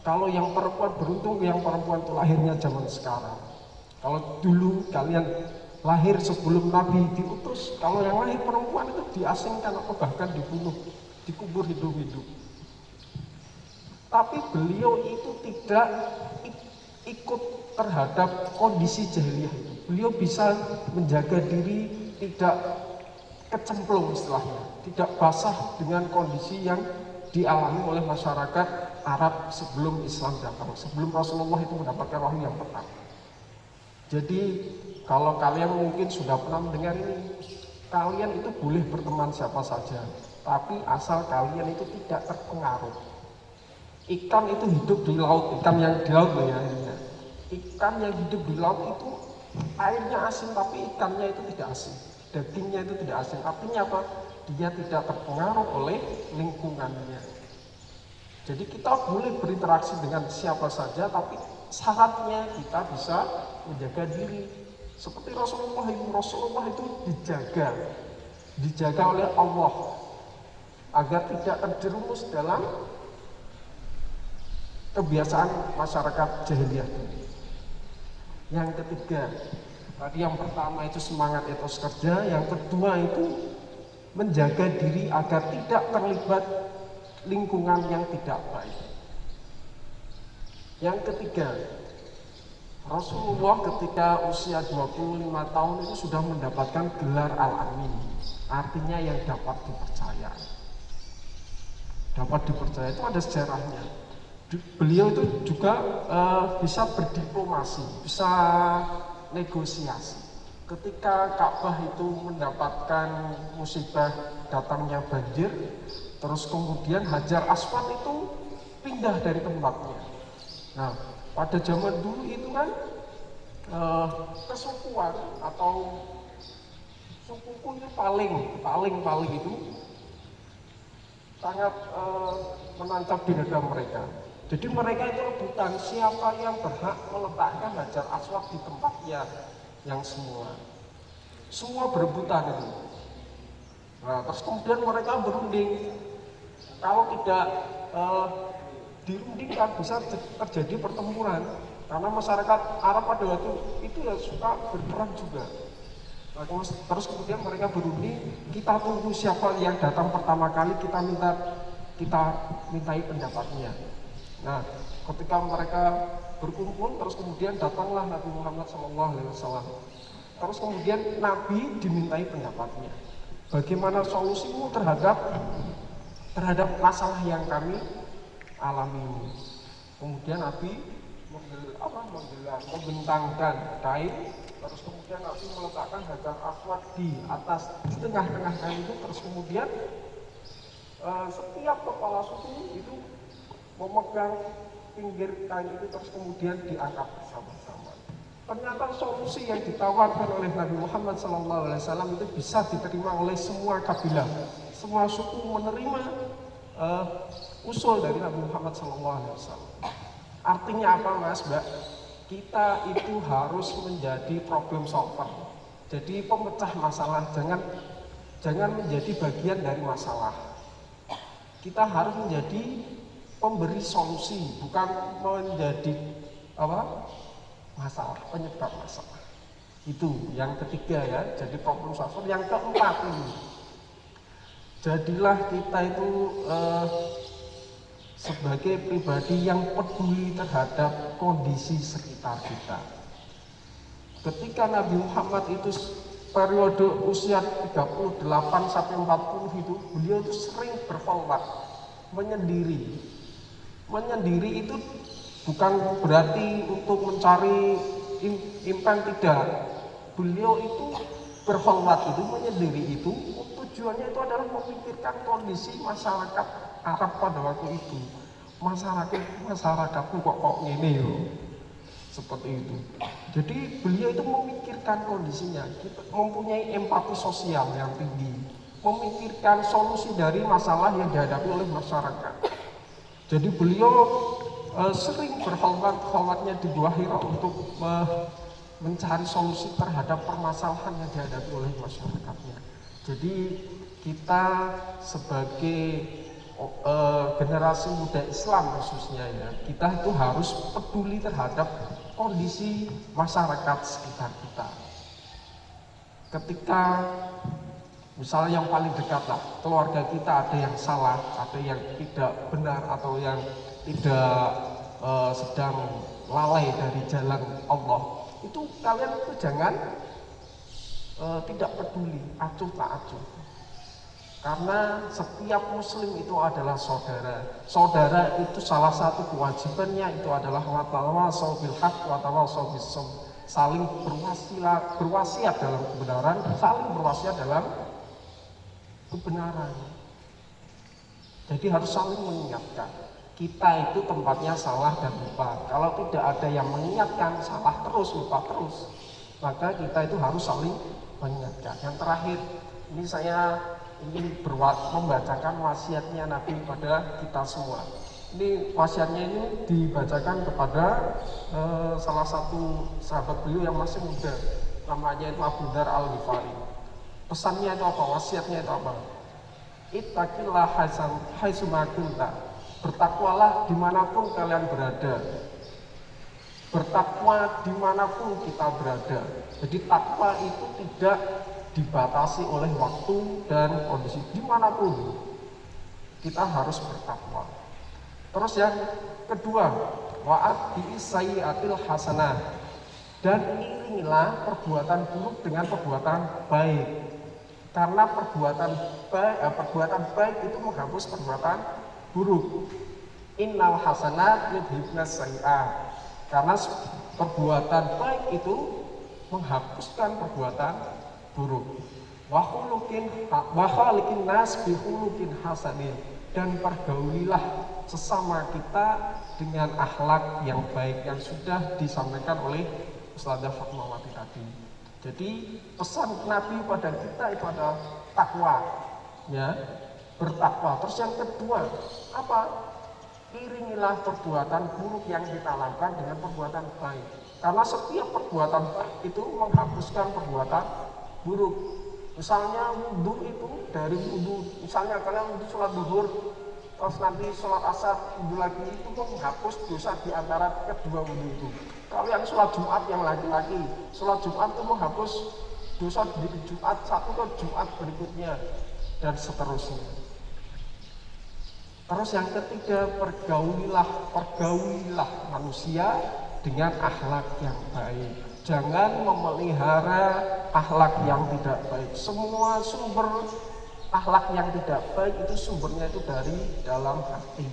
Kalau yang perempuan beruntung, yang perempuan itu lahirnya zaman sekarang. Kalau dulu kalian lahir sebelum Nabi diutus, kalau yang lahir perempuan itu diasingkan atau bahkan dibunuh, dikubur hidup-hidup. Tapi beliau itu tidak ikut terhadap kondisi jahiliyah itu. Beliau bisa menjaga diri, tidak kecemplung istilahnya, tidak basah dengan kondisi yang dialami oleh masyarakat Arab sebelum Islam datang, sebelum Rasulullah itu mendapatkan wahyu yang pertama. Jadi kalau kalian mungkin sudah pernah mendengar ini, kalian itu boleh berteman siapa saja, tapi asal kalian itu tidak terpengaruh. Ikan itu hidup di laut, ikan yang di laut ya. Ikan yang hidup di laut itu airnya asin, tapi ikannya itu tidak asin, dagingnya itu tidak asin. Artinya apa? Dia tidak terpengaruh oleh lingkungannya. Jadi kita boleh berinteraksi dengan siapa saja, tapi syaratnya kita bisa menjaga diri. Seperti Rasulullah itu dijaga oleh Allah agar tidak terjerumus dalam kebiasaan masyarakat jahiliyah. Yang ketiga, tadi yang pertama itu semangat etos kerja, yang kedua itu menjaga diri agar tidak terlibat lingkungan yang tidak baik. Yang ketiga, Rasulullah ketika usia 25 tahun itu sudah mendapatkan gelar Al-Amin, artinya yang dapat dipercaya. Dapat dipercaya itu ada sejarahnya. Beliau itu juga bisa berdiplomasi, bisa negosiasi. Ketika Ka'bah itu mendapatkan musibah datangnya banjir, terus kemudian Hajar Aswad itu pindah dari tempatnya. Nah, pada zaman dulu itu kan kesukuan atau sukuku itu paling itu sangat menancap di dada mereka. Jadi mereka itu rebutan siapa yang berhak meletakkan Hajar Aswad di tempatnya yang semula. Semua berebutan itu. Nah, terus kemudian mereka berunding. Kalau tidak dirundingkan bisa terjadi pertempuran, karena masyarakat Arab pada waktu itu ya suka berperang juga. Nah, terus kemudian mereka berunding, kita tunggu siapa yang datang pertama kali, kita mintai pendapatnya. Nah, ketika mereka berkumpul, terus kemudian datanglah Nabi Muhammad SAW. Terus kemudian Nabi dimintai pendapatnya. Bagaimana solusimu terhadap masalah yang kami alami ini? Kemudian Nabi membentangkan kain, terus kemudian Nabi meletakkan Hajar Aswad di tengah-tengah kain itu, terus kemudian setiap kepala suku itu memegang pinggir kain itu, terus kemudian diangkat bersama-sama. Ternyata solusi yang ditawarkan oleh Nabi Muhammad SAW itu bisa diterima oleh semua kabilah, semua suku menerima usul dari Nabi Muhammad SAW. Artinya apa, Mas, Mbak? Kita itu harus menjadi problem solver, jadi pemecah masalah. Jangan jangan menjadi bagian dari masalah. Kita harus menjadi pemberi solusi, bukan menjadi masalah, penyebab masalah. Itu yang ketiga ya, jadi problem solver. Yang keempat ini, jadilah kita itu sebagai pribadi yang peduli terhadap kondisi sekitar kita. Ketika Nabi Muhammad itu periode usia 38 sampai 40 itu, beliau itu sering berkholwat, menyendiri. Menyendiri itu bukan berarti untuk mencari impian, tidak. Beliau itu berkholwat itu, menyendiri itu, tujuannya itu adalah memikirkan kondisi masyarakat Arab pada waktu itu. Masyarakatku kok ngene yo. Seperti itu. Jadi beliau itu memikirkan kondisinya, kita mempunyai empati sosial yang tinggi, memikirkan solusi dari masalah yang dihadapi oleh masyarakat. Jadi beliau sering berkholwatnya di Gua Hira untuk mencari solusi terhadap permasalahan yang dihadapi oleh masyarakatnya. Jadi kita sebagai generasi muda Islam khususnya ya, kita itu harus peduli terhadap kondisi masyarakat sekitar kita. Ketika misalnya yang paling dekat lah, keluarga kita ada yang salah, ada yang tidak benar, atau yang tidak sedang lalai dari jalan Allah, itu kalian itu jangan tidak peduli, acuh tak acuh. Karena setiap muslim itu adalah saudara. Saudara itu salah satu kewajibannya itu adalah watawasau bil haq watawasau bis sabr. Saling berwasiat dalam kebenaran, saling berwasiat dalam kebenaran. Jadi harus saling mengingatkan. Kita itu tempatnya salah dan lupa. Kalau tidak ada yang mengingatkan, salah terus, lupa terus, maka kita itu harus saling mengingatkan. Yang terakhir, ini saya ingin membacakan wasiatnya Nabi kepada kita semua. Ini wasiatnya ini dibacakan kepada salah satu sahabat beliau yang masih muda, namanya itu Abu Dzar Al-Ghifari. Pesannya itu apa? Wasiatnya itu apa? Ittaqillah haitsuma kunta. Bertakwalah dimanapun kalian berada. Bertakwa dimanapun kita berada. Jadi takwa itu tidak dibatasi oleh waktu dan kondisi, dimanapun kita harus bertakwa. Terus yang kedua, wa'at bi'isayyatil hasanah, dan iringilah perbuatan buruk dengan perbuatan baik, karena perbuatan baik itu menghapus perbuatan buruk. Innal hasanat yudhibnas sayyi'at, karena perbuatan baik itu menghapuskan perbuatan buruk. Wa khaliqin nas bi khuluqin hasanin, dan pergaulilah sesama kita dengan akhlak yang baik yang sudah disampaikan oleh Ustazah Fatmawati tadi. Jadi pesan Nabi pada kita itu adalah takwa, ya, bertakwa. Terus yang kedua apa? Iringilah perbuatan buruk yang kita lakukan dengan perbuatan baik, karena setiap perbuatan baik itu menghapuskan perbuatan buruk. Misalnya wudhu itu, dari wudhu, misalnya kalian wudhu sholat duhur, terus nanti sholat asar wudhu lagi, itu menghapus dosa di antara kedua wudhu itu. Kalian sholat Jumat yang laki-laki, sholat Jumat itu menghapus dosa di Jumat satu ke Jumat berikutnya, dan seterusnya. Terus yang ketiga, pergaulilah manusia dengan akhlak yang baik. Jangan memelihara akhlak yang tidak baik. Semua sumber akhlak yang tidak baik itu sumbernya itu dari dalam hati.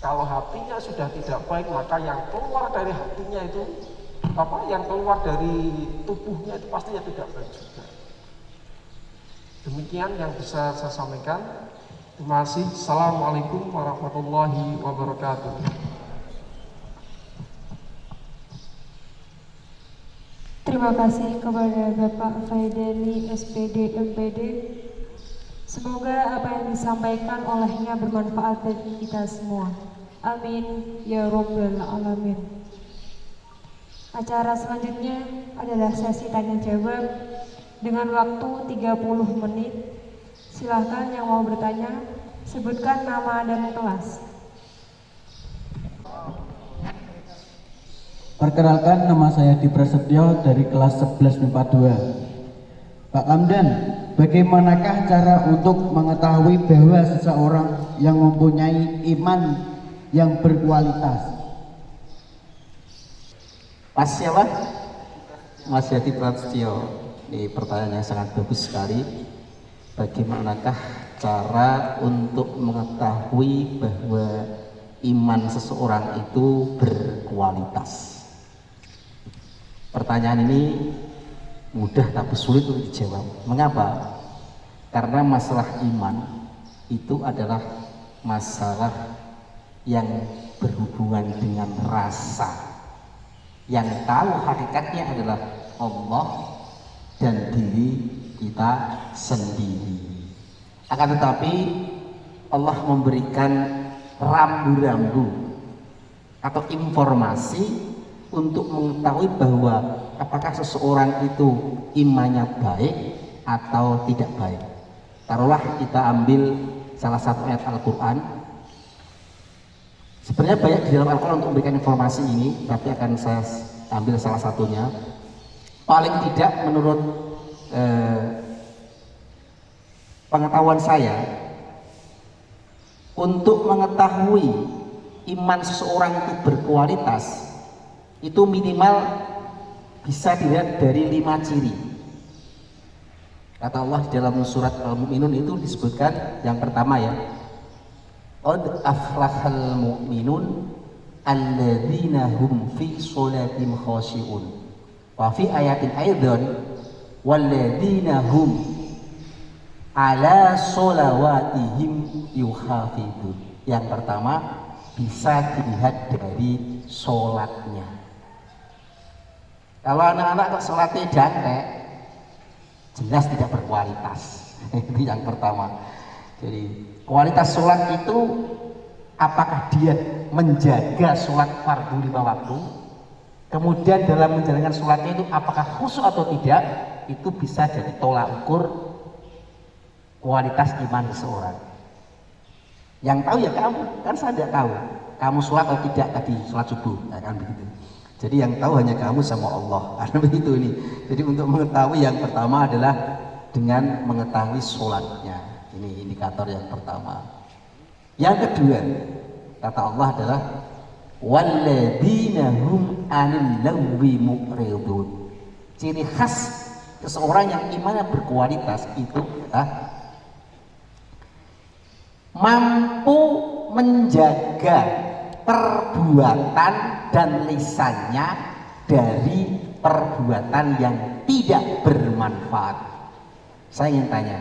Kalau hatinya sudah tidak baik, maka yang keluar dari hatinya itu yang keluar dari tubuhnya itu pastinya tidak baik juga. Demikian yang bisa saya sampaikan. Terima kasih. Assalamualaikum warahmatullahi wabarakatuh. Terima kasih kepada Bapak Faidani SPD MPD. Semoga apa yang disampaikan olehnya bermanfaat bagi kita semua. Amin ya Rabbal Alamin. Acara selanjutnya adalah sesi tanya jawab dengan waktu 30 menit. Silahkan yang mau bertanya, sebutkan nama dan kelas. Perkenalkan, nama saya Di Prasetyo dari kelas 11 MIPA 2. Pak Kamdan, bagaimanakah cara untuk mengetahui bahwa seseorang yang mempunyai iman yang berkualitas? Mas siapa? Mas Yadi Prasetyo. Ini pertanyaan yang sangat bagus sekali. Bagaimanakah cara untuk mengetahui bahwa iman seseorang itu berkualitas? Pertanyaan ini mudah tapi sulit untuk dijawab. Mengapa? Karena masalah iman itu adalah masalah yang berhubungan dengan rasa. Yang tahu hakikatnya adalah Allah dan diri kita sendiri. Akan tetapi Allah memberikan rambu-rambu atau informasi untuk mengetahui bahwa apakah seseorang itu imannya baik atau tidak baik. Taruhlah kita ambil salah satu ayat Al-Quran. Sebenarnya banyak di dalam Al-Quran untuk memberikan informasi ini, tapi akan saya ambil salah satunya. Paling tidak menurut pengetahuan saya, untuk mengetahui iman seseorang itu berkualitas, itu minimal bisa dilihat dari 5 ciri. Kata Allah di dalam surat Al-Mu'minun itu disebutkan yang pertama ya, qad aflahal mu'minun alladzina hum fi sholatim khashi'un. Wa fi ayatin aidan walladzina hum ala sholawatihim yuhafidun. Yang pertama bisa dilihat dari sholatnya. Kalau anak-anak kok sholatnya jantek, jelas tidak berkualitas. Itu yang pertama. Jadi kualitas sholat itu apakah dia menjaga sholat fardu 5 waktu, kemudian dalam menjalankan sholatnya itu apakah khusyuk atau tidak, itu bisa jadi tolak ukur kualitas iman seseorang. Yang tahu ya kamu, kan saya tidak tahu kamu sholat atau tidak tadi sholat subuh, kan begitu. Jadi yang tahu hanya kamu sama Allah, karena begitu ini. Jadi untuk mengetahui yang pertama adalah dengan mengetahui sholatnya. Ini indikator yang pertama. Yang kedua, kata Allah adalah walladzina hum 'anil lagwi mu'ridun. Ciri khas seseorang yang imannya berkualitas itu mampu menjaga perbuatan dan lisannya dari perbuatan yang tidak bermanfaat. Saya ingin tanya,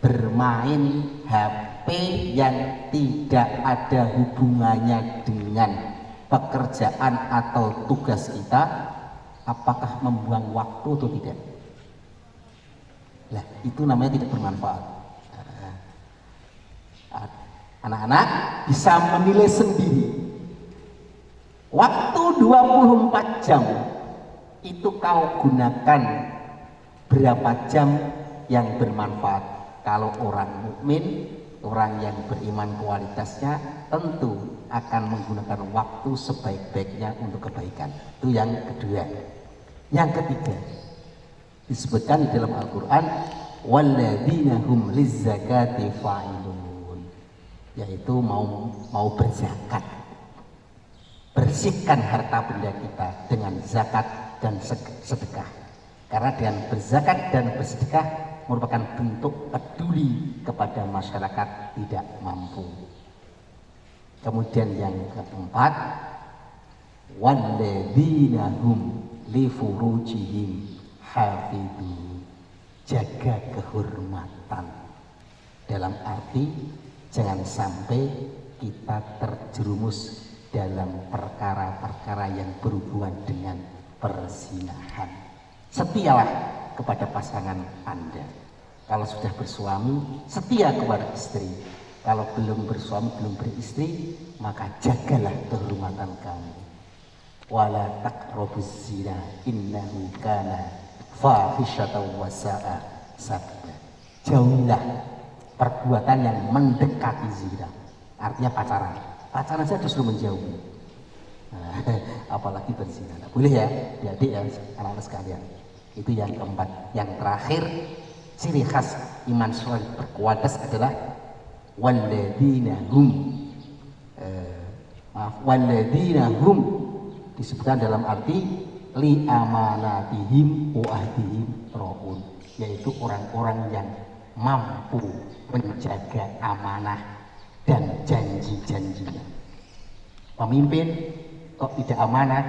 bermain HP yang tidak ada hubungannya dengan pekerjaan atau tugas kita, apakah membuang waktu atau tidak? Nah, itu namanya tidak bermanfaat. Anak-anak bisa menilai sendiri. Waktu 24 jam itu kau gunakan berapa jam yang bermanfaat. Kalau orang mukmin, orang yang beriman kualitasnya tentu akan menggunakan waktu sebaik-baiknya untuk kebaikan. Itu yang kedua. Yang ketiga, disebutkan di dalam Al-Quran, walladzina hum lizzakati fa'ilun, yaitu mau berzakat. Bersihkan harta benda kita dengan zakat dan sedekah. Karena dengan berzakat dan bersedekah merupakan bentuk peduli kepada masyarakat tidak mampu. Kemudian yang keempat, walladzina hum li furujihim hafidun. Jaga kehormatan. Dalam arti jangan sampai kita terjerumus dalam perkara-perkara yang berhubungan dengan perzinahan. Setialah kepada pasangan Anda. Kalau sudah bersuami, setia kepada istri. Kalau belum bersuami, belum beristri, maka jagalah kehormatan kamu. Wala taqrabuz zina innahu kana fahisyatan wa sa'a sabila. Jauhilah perbuatan yang mendekati zina. Artinya pacaran. Pacaran saja disuruh menjauhi. Nah, apalagi berzina. Nah, boleh ya, adik ya, anak-anak sekalian. Itu yang keempat. Yang terakhir, ciri khas iman soleh berkualitas adalah walladzina hum disebutkan dalam arti li amanatihim wa ahdihim raun, yaitu orang-orang yang mampu menjaga amanah dan janji-janjinya. Pemimpin kok tidak amanah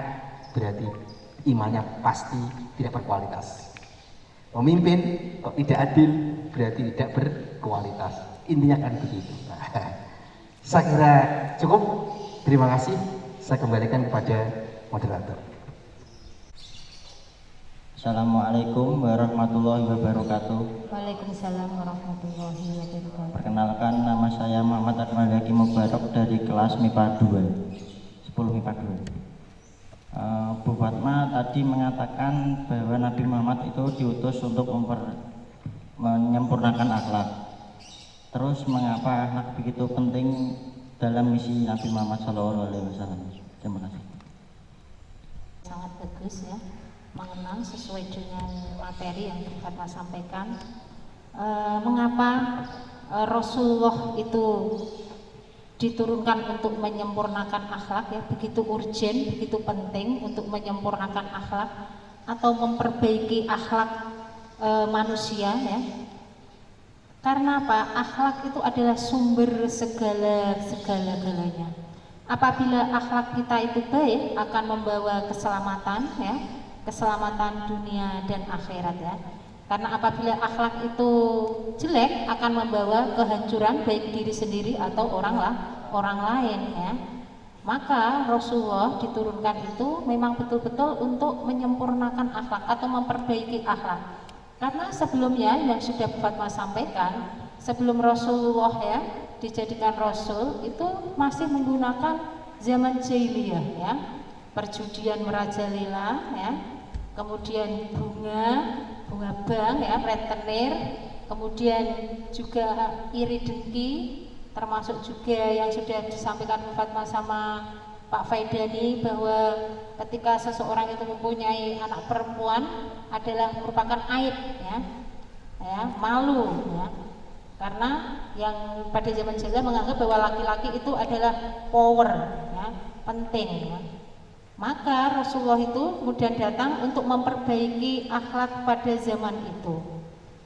berarti imannya pasti tidak berkualitas. Pemimpin kok tidak adil berarti tidak berkualitas. Intinya kan begitu. Saya kira cukup. Terima kasih. Saya kembalikan kepada moderator. Assalamualaikum warahmatullahi wabarakatuh. Waalaikumsalam warahmatullahi wabarakatuh. Perkenalkan, nama saya Muhammad Akmal Hakim Mubarak dari kelas MIPA 2, 10 MIPA 2. Bu Fatma tadi mengatakan bahwa Nabi Muhammad itu diutus untuk menyempurnakan akhlak. Terus mengapa akhlak begitu penting dalam misi Nabi Muhammad SAW? Terima kasih. Sangat bagus ya, mengenal sesuai dengan materi yang Fatma sampaikan. Mengapa Rasulullah itu diturunkan untuk menyempurnakan akhlak ya, begitu urgen, begitu penting untuk menyempurnakan akhlak atau memperbaiki akhlak manusia ya. Karena apa? Akhlak itu adalah sumber segala-galanya. Apabila akhlak kita itu baik, akan membawa keselamatan ya, keselamatan dunia dan akhirat ya. Karena apabila akhlak itu jelek, akan membawa kehancuran baik diri sendiri atau orang lain ya. Maka Rasulullah diturunkan itu memang betul-betul untuk menyempurnakan akhlak atau memperbaiki akhlak. Karena sebelumnya yang sudah Fatma sampaikan, sebelum Rasulullah ya dijadikan Rasul itu masih menggunakan zaman jahiliyah ya, perjudian merajalela ya, kemudian bunga bank ya, rentenir, kemudian juga iri dengki, termasuk juga yang sudah disampaikan Fatma sama Pak Faidani bahwa ketika seseorang itu mempunyai anak perempuan adalah merupakan aib ya, malu ya. Karena yang pada zaman jahiliyah menganggap bahwa laki-laki itu adalah power ya, penting ya. Maka Rasulullah itu kemudian datang untuk memperbaiki akhlak pada zaman itu.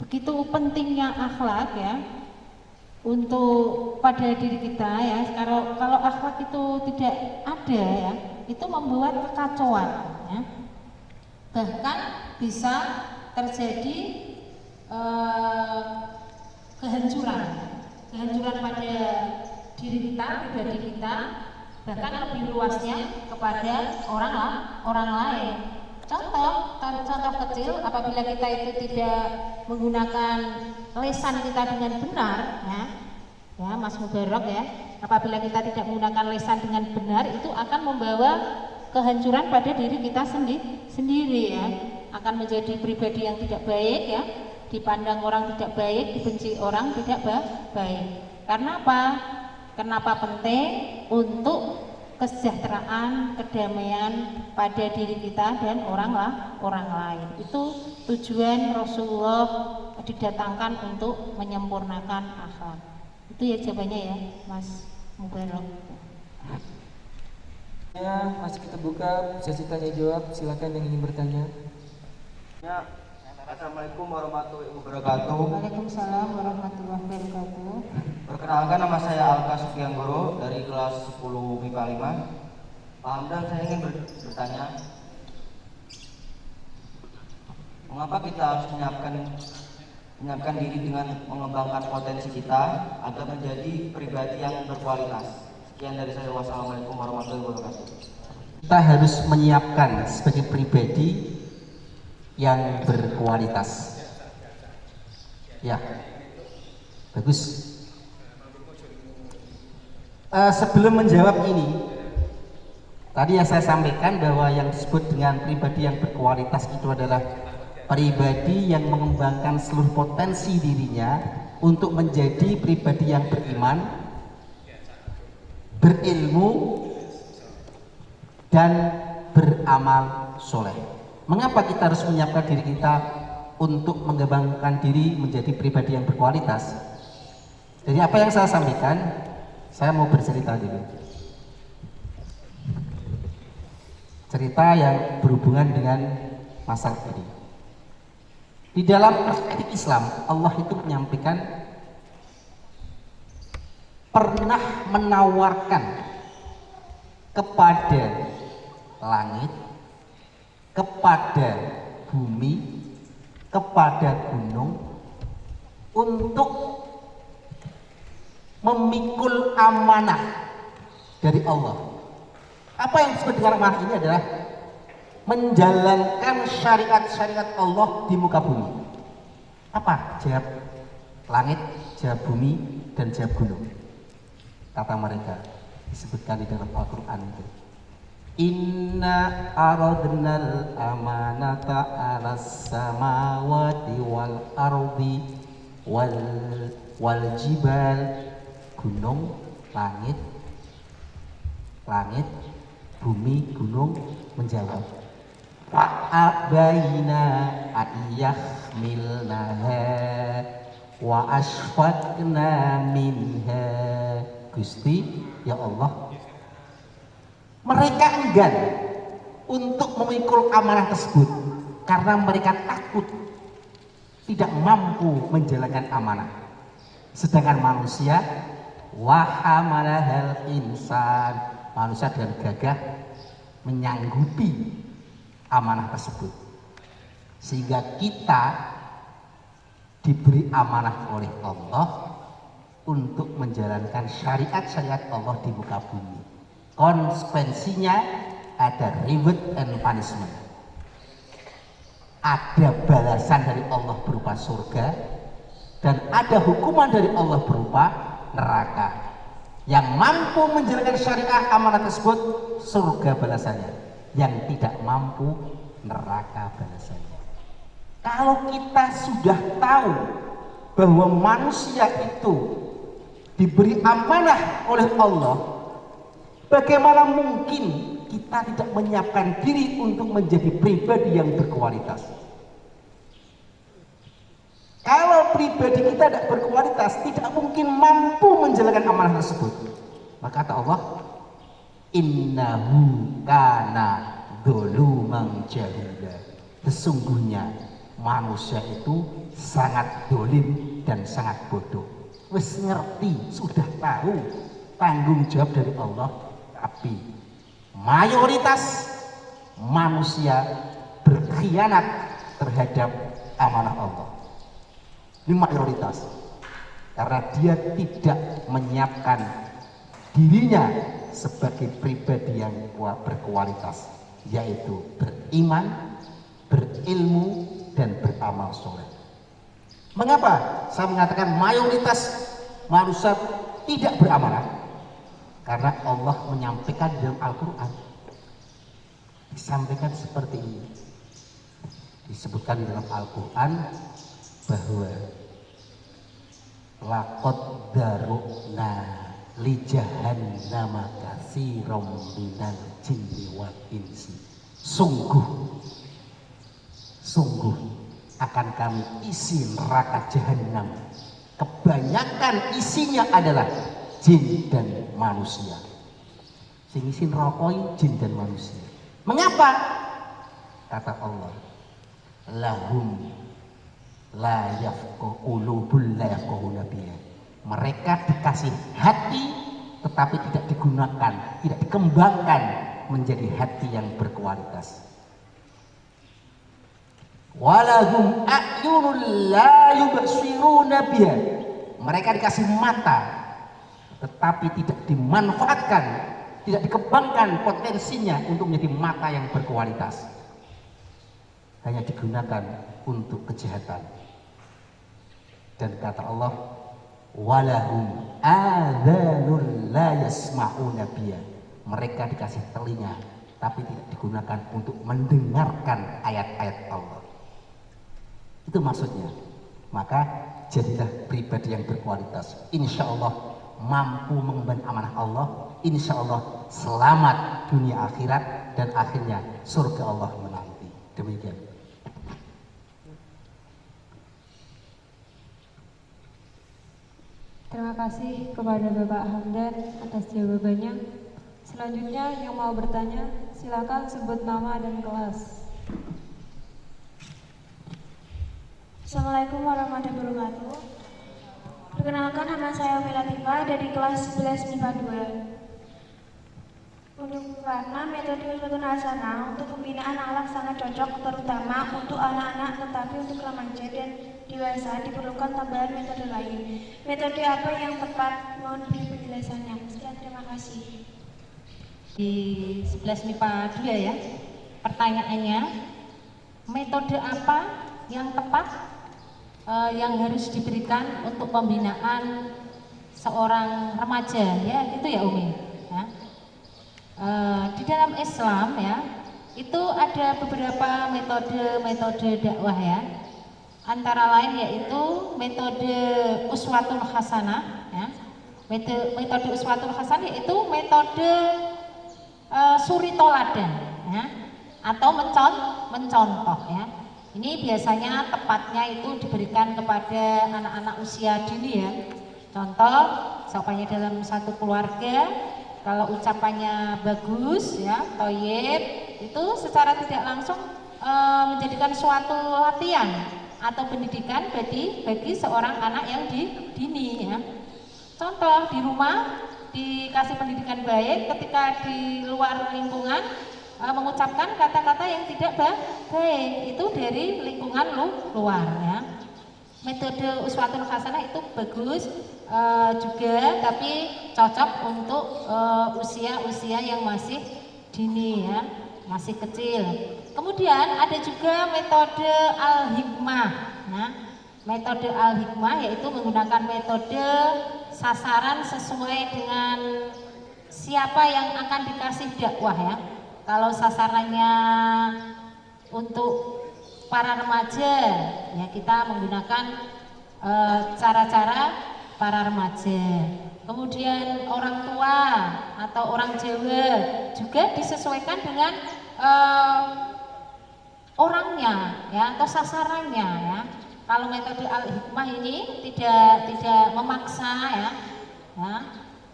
Begitu pentingnya akhlak ya untuk pada diri kita ya. Kalau akhlak itu tidak ada ya, itu membuat kekacauan ya. Bahkan bisa terjadi kehancuran pada diri kita, pribadi kita, bahkan lebih luasnya kepada orang lain. Contoh kecil, apabila kita itu tidak menggunakan lesan kita dengan benar ya Mas Mubarak ya, apabila kita tidak menggunakan lesan dengan benar itu akan membawa kehancuran pada diri kita sendiri ya, akan menjadi pribadi yang tidak baik ya, dipandang orang tidak baik, dibenci orang tidak baik. Karena apa? Kenapa penting? Untuk kesejahteraan, kedamaian pada diri kita dan orang lain. Itu tujuan Rasulullah didatangkan untuk menyempurnakan akhlak. Itu ya jawabannya ya Mas Mubarak. Ya, masih kita buka sesi tanya jawab. Silakan yang ingin bertanya. Ya, Assalamualaikum warahmatullahi wabarakatuh. Waalaikumsalam warahmatullahi wabarakatuh. Perkenalkan, nama saya Alka Sufian Goro dari kelas 10 MIPA 5. Pak Hamdan, saya ingin bertanya, mengapa kita harus menyiapkan diri dengan mengembangkan potensi kita agar menjadi pribadi yang berkualitas? Sekian dari saya. Wassalamualaikum warahmatullahi wabarakatuh. Kita harus menyiapkan sebagai pribadi yang berkualitas. Ya, bagus. Sebelum menjawab ini, tadi yang saya sampaikan bahwa yang disebut dengan pribadi yang berkualitas itu adalah pribadi yang mengembangkan seluruh potensi dirinya untuk menjadi pribadi yang beriman, berilmu, dan beramal soleh. Mengapa kita harus menyiapkan diri kita untuk mengembangkan diri menjadi pribadi yang berkualitas? Jadi apa yang saya sampaikan, saya mau bercerita dulu. Cerita yang berhubungan dengan masalah ini. Di dalam perspektif Islam, Allah itu menyampaikan pernah menawarkan kepada langit, kepada bumi, kepada gunung untuk memikul amanah dari Allah. Apa yang disebut dengan amanah ini adalah menjalankan syariat-syariat Allah di muka bumi. Apa? Jawab langit, jawab bumi, dan jawab gunung. Kata mereka disebutkan di dalam Al-Quran itu. Inna aradnal amanata ala samawati wal ardi wal jibal. Gunung, langit, bumi, gunung menjawab. Fa'abaina ayyahmilnaha wa asfaqna minha. Gusti, ya Allah, mereka enggan untuk memikul amanah tersebut karena mereka takut tidak mampu menjalankan amanah. Sedangkan manusia, wahamalahal insan, manusia dengan gagah menyanggupi amanah tersebut. Sehingga kita diberi amanah oleh Allah untuk menjalankan syariat-syariat Allah di muka bumi. Konsekuensinya ada reward and punishment. Ada balasan dari Allah berupa surga dan ada hukuman dari Allah berupa neraka. Yang mampu menjalankan syariat amanah tersebut, surga balasannya. Yang tidak mampu, neraka balasannya. Kalau kita sudah tahu bahwa manusia itu diberi amanah oleh Allah, bagaimana mungkin kita tidak menyiapkan diri untuk menjadi pribadi yang berkualitas? Kalau pribadi kita tidak berkualitas, tidak mungkin mampu menjalankan amanah tersebut. Maka kata Allah, innahu kana dzuluman jahula. Sesungguhnya manusia itu sangat dolim dan sangat bodoh. Wes ngerti, sudah tahu tanggung jawab dari Allah, tapi mayoritas manusia berkhianat terhadap amanah Allah. Ini mayoritas, karena dia tidak menyiapkan dirinya sebagai pribadi yang berkualitas, yaitu beriman, berilmu, dan beramal soleh. Mengapa saya mengatakan mayoritas manusia tidak beramanah? Karena Allah menyampaikan dalam Al-Quran, disampaikan seperti ini. Disebutkan di dalam Al-Quran bahwa laqad daru'na li jahannama katsiran minal jinni wal insi. Sungguh akan kami isi neraka jahanam. Kebanyakan isinya adalah jin dan manusia. Sing isi neraka jin dan manusia. Mengapa? Kata Allah, lahum la yafqahulubul la yafqahuna biha. Mereka dikasih hati tetapi tidak digunakan, tidak dikembangkan menjadi hati yang berkualitas. Walahum a'yunul la yubsiruna biha. Mereka dikasih mata tetapi tidak dimanfaatkan, tidak dikembangkan potensinya untuk menjadi mata yang berkualitas. Hanya digunakan untuk kejahatan. Dan kata Allah, walahum adzanul la yasma'una biha. Mereka dikasih telinga tapi tidak digunakan untuk mendengarkan ayat-ayat Allah. Itu maksudnya. Maka jadilah pribadi yang berkualitas. Insya Allah mampu mengemban amanah Allah. Insya Allah selamat dunia akhirat dan akhirnya surga Allah menanti. Demikian. Terima kasih kepada Bapak Hamdan atas jawabannya. Selanjutnya yang mau bertanya, silakan sebut nama dan kelas. Assalamualaikum warahmatullahi wabarakatuh. Perkenalkan, nama saya Umi Latifah dari kelas 11 MIPA 2. Karena metode Uswatun Hasanah untuk pembinaan akhlak sangat cocok, terutama untuk anak-anak, tetapi untuk remaja dan dewasa diperlukan tambahan metode lain. Metode apa yang tepat? Mohon beri penjelasannya. Sekian, terima kasih. Di 11 MIPA 2 ya, pertanyaannya, metode apa yang tepat yang harus diberikan untuk pembinaan seorang remaja, ya gitu ya Umi ya. Di dalam Islam ya, itu ada beberapa metode dakwah ya, antara lain yaitu metode uswatul hasanah ya. Metode uswatul hasanah yaitu metode suri toladan ya, atau mencontoh ya. Ini biasanya tepatnya itu diberikan kepada anak-anak usia dini ya. Contoh, ucapannya dalam satu keluarga, kalau ucapannya bagus ya, thayyib, itu secara tidak langsung menjadikan suatu latihan atau pendidikan bagi seorang anak yang dini ya. Contoh, di rumah dikasih pendidikan baik, ketika di luar lingkungan mengucapkan kata-kata yang tidak baik, itu dari lingkungan luar ya. Metode uswatul hasanah itu bagus juga, tapi cocok untuk usia-usia yang masih dini ya, masih kecil. Kemudian ada juga metode al-hikmah. Nah, metode al-hikmah yaitu menggunakan metode sasaran sesuai dengan siapa yang akan dikasih dakwah ya. Kalau sasarannya untuk para remaja, ya kita menggunakan cara-cara para remaja. Kemudian orang tua atau orang Jawa juga disesuaikan dengan orangnya, ya, atau sasarannya. Ya. Kalau metode al-hikmah ini tidak memaksa, ya,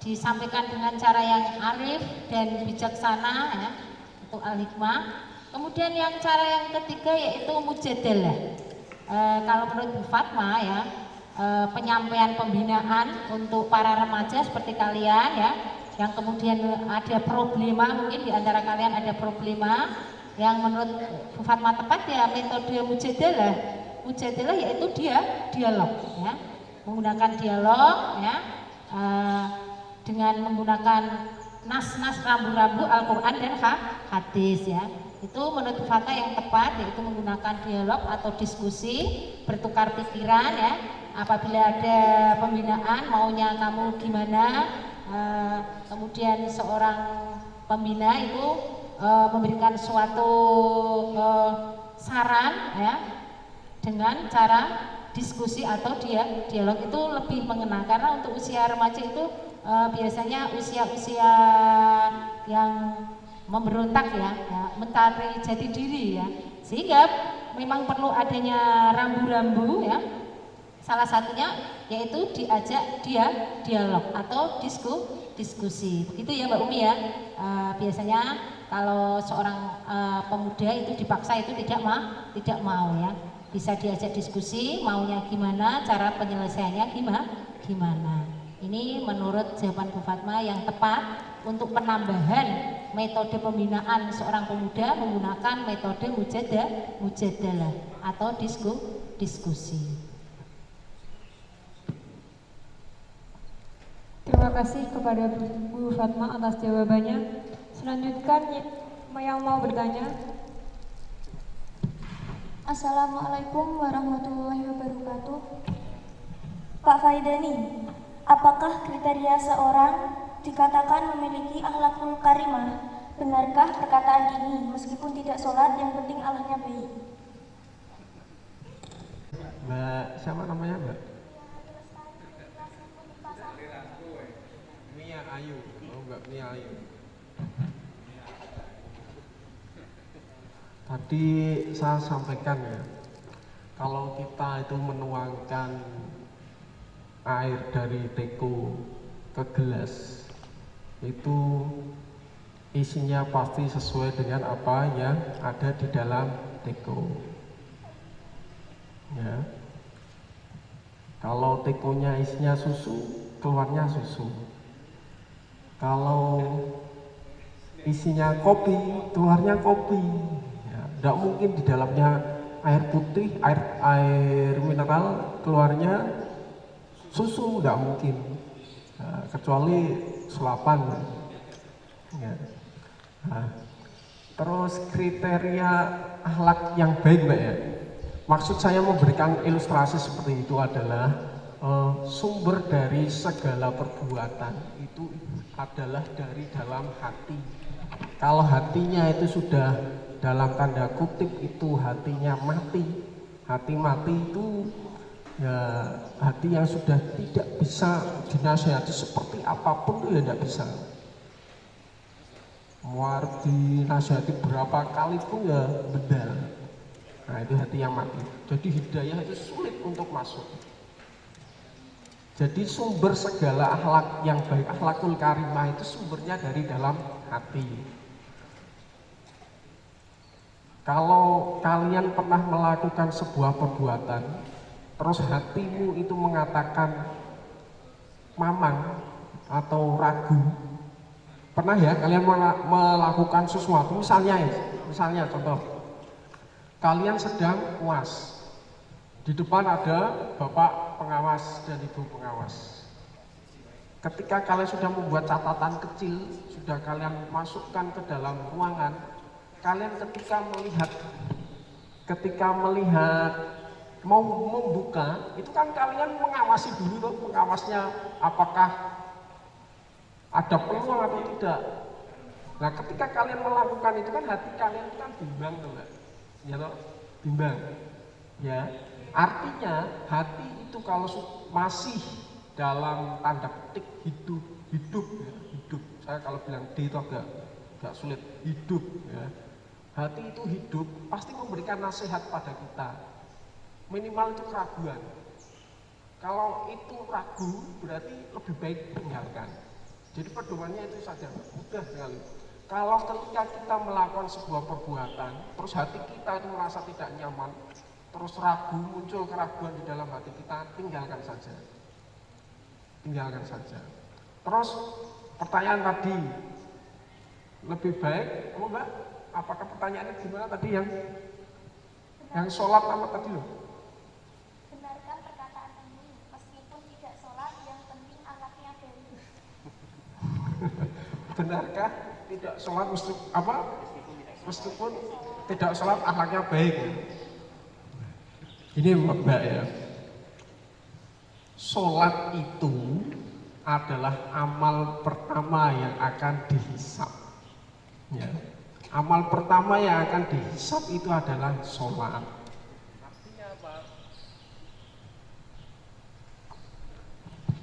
disampaikan dengan cara yang arif dan bijaksana. Ya. Untuk al-hikmah. Kemudian yang cara yang ketiga yaitu mujadalah. Kalau menurut Bu Fatma ya, penyampaian pembinaan untuk para remaja seperti kalian ya, yang kemudian ada problema, mungkin di antara kalian ada problema yang menurut Bu Fatma tepat ya metode mujadalah. Mujadalah yaitu dialog ya, menggunakan dialog ya, dengan menggunakan nas-nas rambu-rambu Al-Quran dan hadis ya. Itu menurut Fatma yang tepat, yaitu menggunakan dialog atau diskusi, bertukar pikiran ya. Apabila ada pembinaan, maunya kamu gimana, kemudian seorang pembina itu memberikan suatu saran ya, dengan cara diskusi atau dialog itu lebih mengena, karena untuk usia remaja itu biasanya usia-usia yang memberontak ya, mencari jati diri ya, sehingga memang perlu adanya rambu-rambu ya. Salah satunya yaitu diajak dialog atau diskusi. Begitu ya Mbak Umi ya. Biasanya kalau seorang pemuda itu dipaksa itu tidak mau ya. Bisa diajak diskusi, maunya gimana, cara penyelesaiannya gimana. Ini menurut jawaban Bu Fatma yang tepat untuk penambahan metode pembinaan seorang pemuda menggunakan metode mujadalah atau diskusi. Terima kasih kepada Bu Fatma atas jawabannya. Selanjutnya yang mau bertanya. Assalamualaikum warahmatullahi wabarakatuh. Pak Faidani, apakah kriteria seorang dikatakan memiliki akhlakul karimah? Benarkah perkataan ini? Meskipun tidak sholat, yang penting akhlaknya baik. Mbak siapa namanya Mbak? Mia Ayu. Oh, Mbak Mia Ayu. Tadi saya sampaikan ya, kalau kita itu menuangkan air dari teko ke gelas, itu isinya pasti sesuai dengan apa yang ada di dalam teko. Ya. Kalau tekonya isinya susu, keluarnya susu. Kalau isinya kopi, keluarnya kopi. Ya, tidak mungkin di dalamnya air putih, air mineral, keluarnya susu, tidak mungkin. Nah, kecuali sulapan. Ya. Nah, terus kriteria akhlak yang baik, Mbak ya. Maksud saya memberikan ilustrasi seperti itu adalah sumber dari segala perbuatan itu adalah dari dalam hati. Kalau hatinya itu sudah dalam tanda kutip itu hatinya mati, hati mati itu ya hati yang sudah tidak bisa dinasihati seperti apapun itu ya tidak bisa. Mau dinasihati berapa kali pun ya bedal. Nah itu hati yang mati. Jadi hidayah itu sulit untuk masuk. Jadi sumber segala akhlak yang baik, akhlakul karimah itu sumbernya dari dalam hati. Kalau kalian pernah melakukan sebuah perbuatan, terus hatimu itu mengatakan mamang atau ragu, pernah ya kalian melakukan sesuatu, misalnya contoh, kalian sedang UAS, di depan ada bapak pengawas dan ibu pengawas. Ketika kalian sudah membuat catatan kecil, sudah kalian masukkan ke dalam ruangan, kalian ketika melihat mau membuka, itu kan kalian mengawasi dulu loh, mengawasnya apakah ada peluang atau tidak. Nah ketika kalian melakukan itu kan hati kalian itu kan bimbang tuh Mbak. Ya toh, bimbang. Ya, artinya hati itu kalau masih dalam tanda petik hidup. Saya kalau bilang D itu agak sulit, hidup. Ya. Hati itu hidup, pasti memberikan nasihat pada kita. Minimal itu keraguan. Kalau itu ragu, berarti lebih baik tinggalkan. Jadi pedomannya itu saja, mudah sekali. Kalau ketika kita melakukan sebuah perbuatan, terus hati kita itu merasa tidak nyaman, terus ragu, muncul keraguan di dalam hati kita, tinggalkan saja. Tinggalkan saja. Terus pertanyaan tadi, lebih baik, Mbak, apakah pertanyaannya gimana tadi yang sholat sama tadi loh? Benarkah perkataan ini, meskipun tidak sholat, yang penting akhlaknya baik? Benarkah tidak sholat meskipun tidak sholat akhlaknya baik? Ini Mbak ya, sholat itu adalah amal pertama yang akan dihisab. Ya. Amal pertama yang akan dihisab itu adalah sholat. Artinya apa?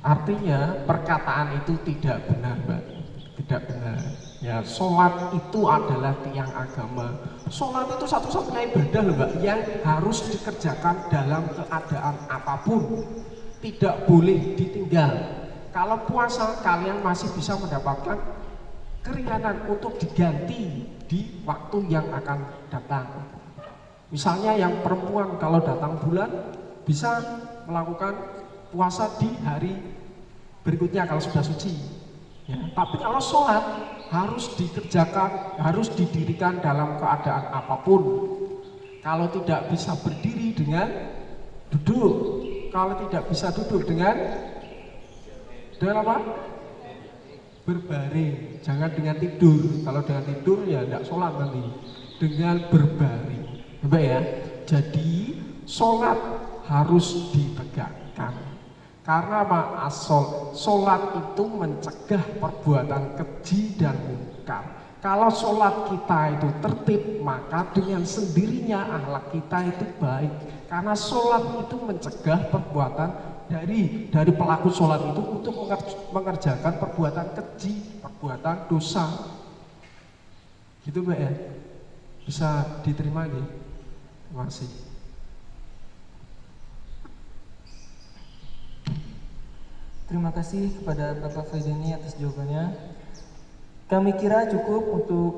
Artinya perkataan itu tidak benar, Mbak. Tidak benar. Ya, sholat itu adalah tiang agama. Sholat itu satu-satunya ibadah loh, Mbak, yang harus dikerjakan dalam keadaan apapun. Tidak boleh ditinggal. Kalau puasa kalian masih bisa mendapatkan keringanan untuk diganti di waktu yang akan datang. Misalnya yang perempuan kalau datang bulan bisa melakukan puasa di hari berikutnya kalau sudah suci. Ya, tapi kalau sholat harus dikerjakan, harus didirikan dalam keadaan apapun. Kalau tidak bisa berdiri dengan duduk, kalau tidak bisa duduk dengan apa? Berbaring, jangan dengan tidur. Kalau dengan tidur ya tidak sholat nanti. Dengan berbaring, Mbak ya. Jadi sholat harus ditegakkan. Karena sholat itu mencegah perbuatan keji dan munkar. Kalau sholat kita itu tertib, maka dengan sendirinya akhlak kita itu baik. Karena sholat itu mencegah perbuatan dari pelaku sholat itu untuk mengerjakan perbuatan keji, perbuatan dosa. Gitu Mbak ya? Bisa diterima nih? Terima kasih. Terima kasih kepada Bapak Faidani atas jawabannya. Kami kira cukup untuk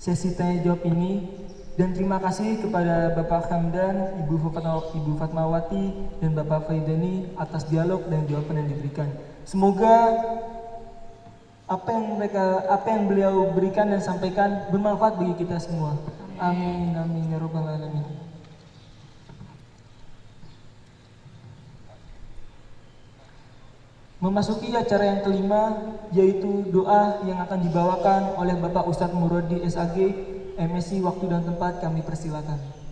sesi tanya jawab ini, dan terima kasih kepada Bapak Hamdan, Ibu Fatmawati, dan Bapak Faidani atas dialog dan jawaban yang diberikan. Semoga apa yang beliau berikan dan sampaikan bermanfaat bagi kita semua. Amin amin ya rabbal alamin. Memasuki acara yang kelima, yaitu doa yang akan dibawakan oleh Bapak Ustadz Muradi SAG, MSI. Waktu dan tempat kami persilakan.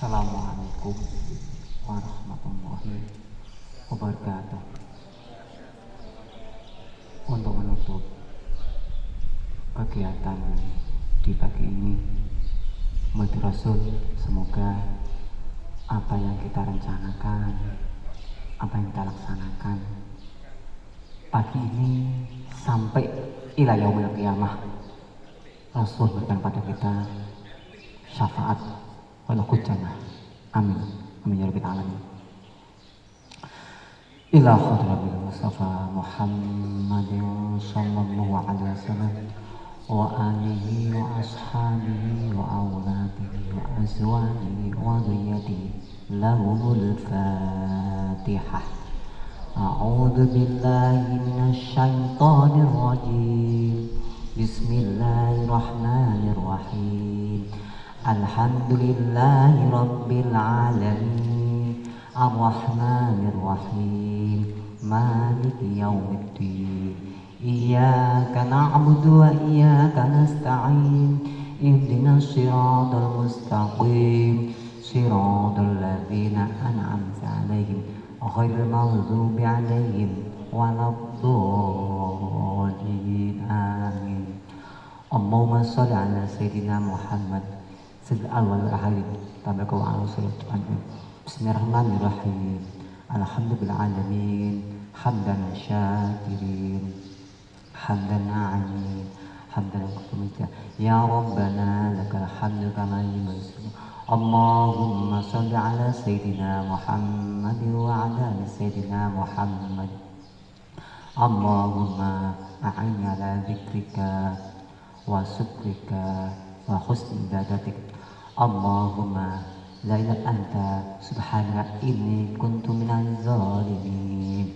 Assalamualaikum warahmatullahi wabarakatuh. Untuk menutup kegiatan di pagi ini, Muhammad Rasul, semoga apa yang kita rencanakan, apa yang kita laksanakan pagi ini sampai ila yaumil qiyamah, Rasul berikan pada kita syafaat walau jannah. Amin amin ya rabbal alamin. Ila hadratil Mustafa Muhammadin sallallahu alaihi wasallam wa alihi wa ashabihi wa awladihi wa azwajihi wa dhurriyyatihi lahumul Fatihah. A'udzu billahi minasy syaithanir rajim. Bismillahirrahmanirrahim. Alhamdulillahi rabbil alamin, ar-rahmanir rahim, maliki yaumiddin. Iyyaka na'budu wa iyyaka nasta'in. Ihdinas siratal mustaqim, siratal ladzina an'amta 'alaihim ghairil maghdubi 'alaihim waladdallin. Amin. Allahumma shalli ala sayyidina Muhammad Al-awwal ahli tabaraka wa Bismillahirrahmanirrahim. Alhamdulillah alamin, hamdan syakirin, hamdan na'amin, hamdan kumita. Ya Rabbana lakal hamdu kama yusul. Allahumma salli ala sayyidina Muhammad wa ala ali sayyidina Muhammad. Allahumma a'inni ala dzikrika wa syukrika wa husni ibadatik. Allahumma la ilaha anta subhanaka inni kuntu minaz zalimin.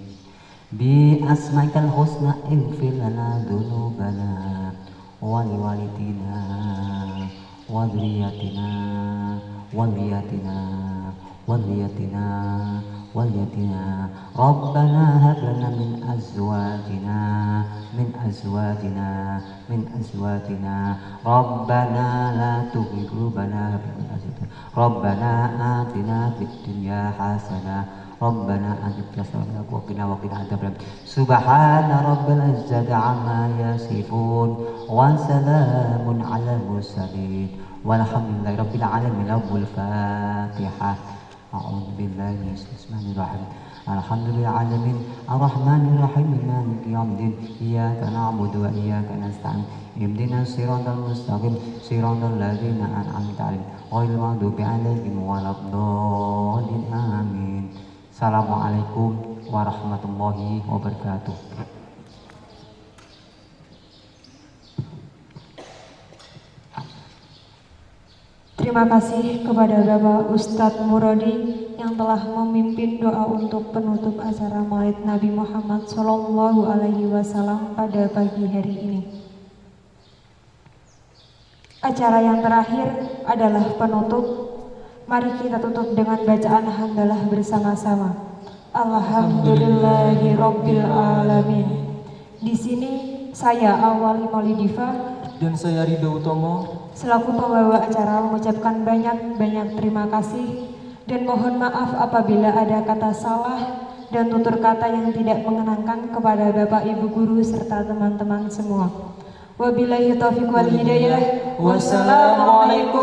Bi asma'ikal husna ighfir lana dhunubana wa liwalidina wa dhurriyyatina wa dhurriyyatina Rabbana hab lana min azwajina Rabbana la tuzigh qulubana Rabbana atina fid dunya hasanah Rabbana atina hasanah wa qina adzabannar. Subhana rabbil izzati amma yasifun wa salamun alal mursalin walhamdulillahi rabbil alamin. Al-Fatihah. A'udzu billahi minasyaitonir rajim. Alhamdulillah alamin, ar-rahmanir rahim, maliki yaumiddin. Iyyaka na'budu wa iyyaka nasta'in. Ihdinas siratal mustaqim, siratal ladzina an'amta 'alaihim ghairil maghdubi 'alaihim waladdallin. Amin. Assalamualaikum warahmatullahi wabarakatuh. Terima kasih kepada Bapak Ustadz Muradi yang telah memimpin doa untuk penutup acara Maulid Nabi Muhammad Sallallahu Alaihi Wasallam pada pagi hari ini. Acara yang terakhir adalah penutup. Mari kita tutup dengan bacaan hamdalah bersama-sama. Alhamdulillahirabbil alamin. Di sini saya Awali Maulidifa dan saya Ridho Utomo selaku pembawa acara mengucapkan banyak-banyak terima kasih dan mohon maaf apabila ada kata salah dan tutur kata yang tidak mengenangkan kepada Bapak Ibu guru serta teman-teman semua. Wabillahi taufiq wal hidayah. Wassalamualaikum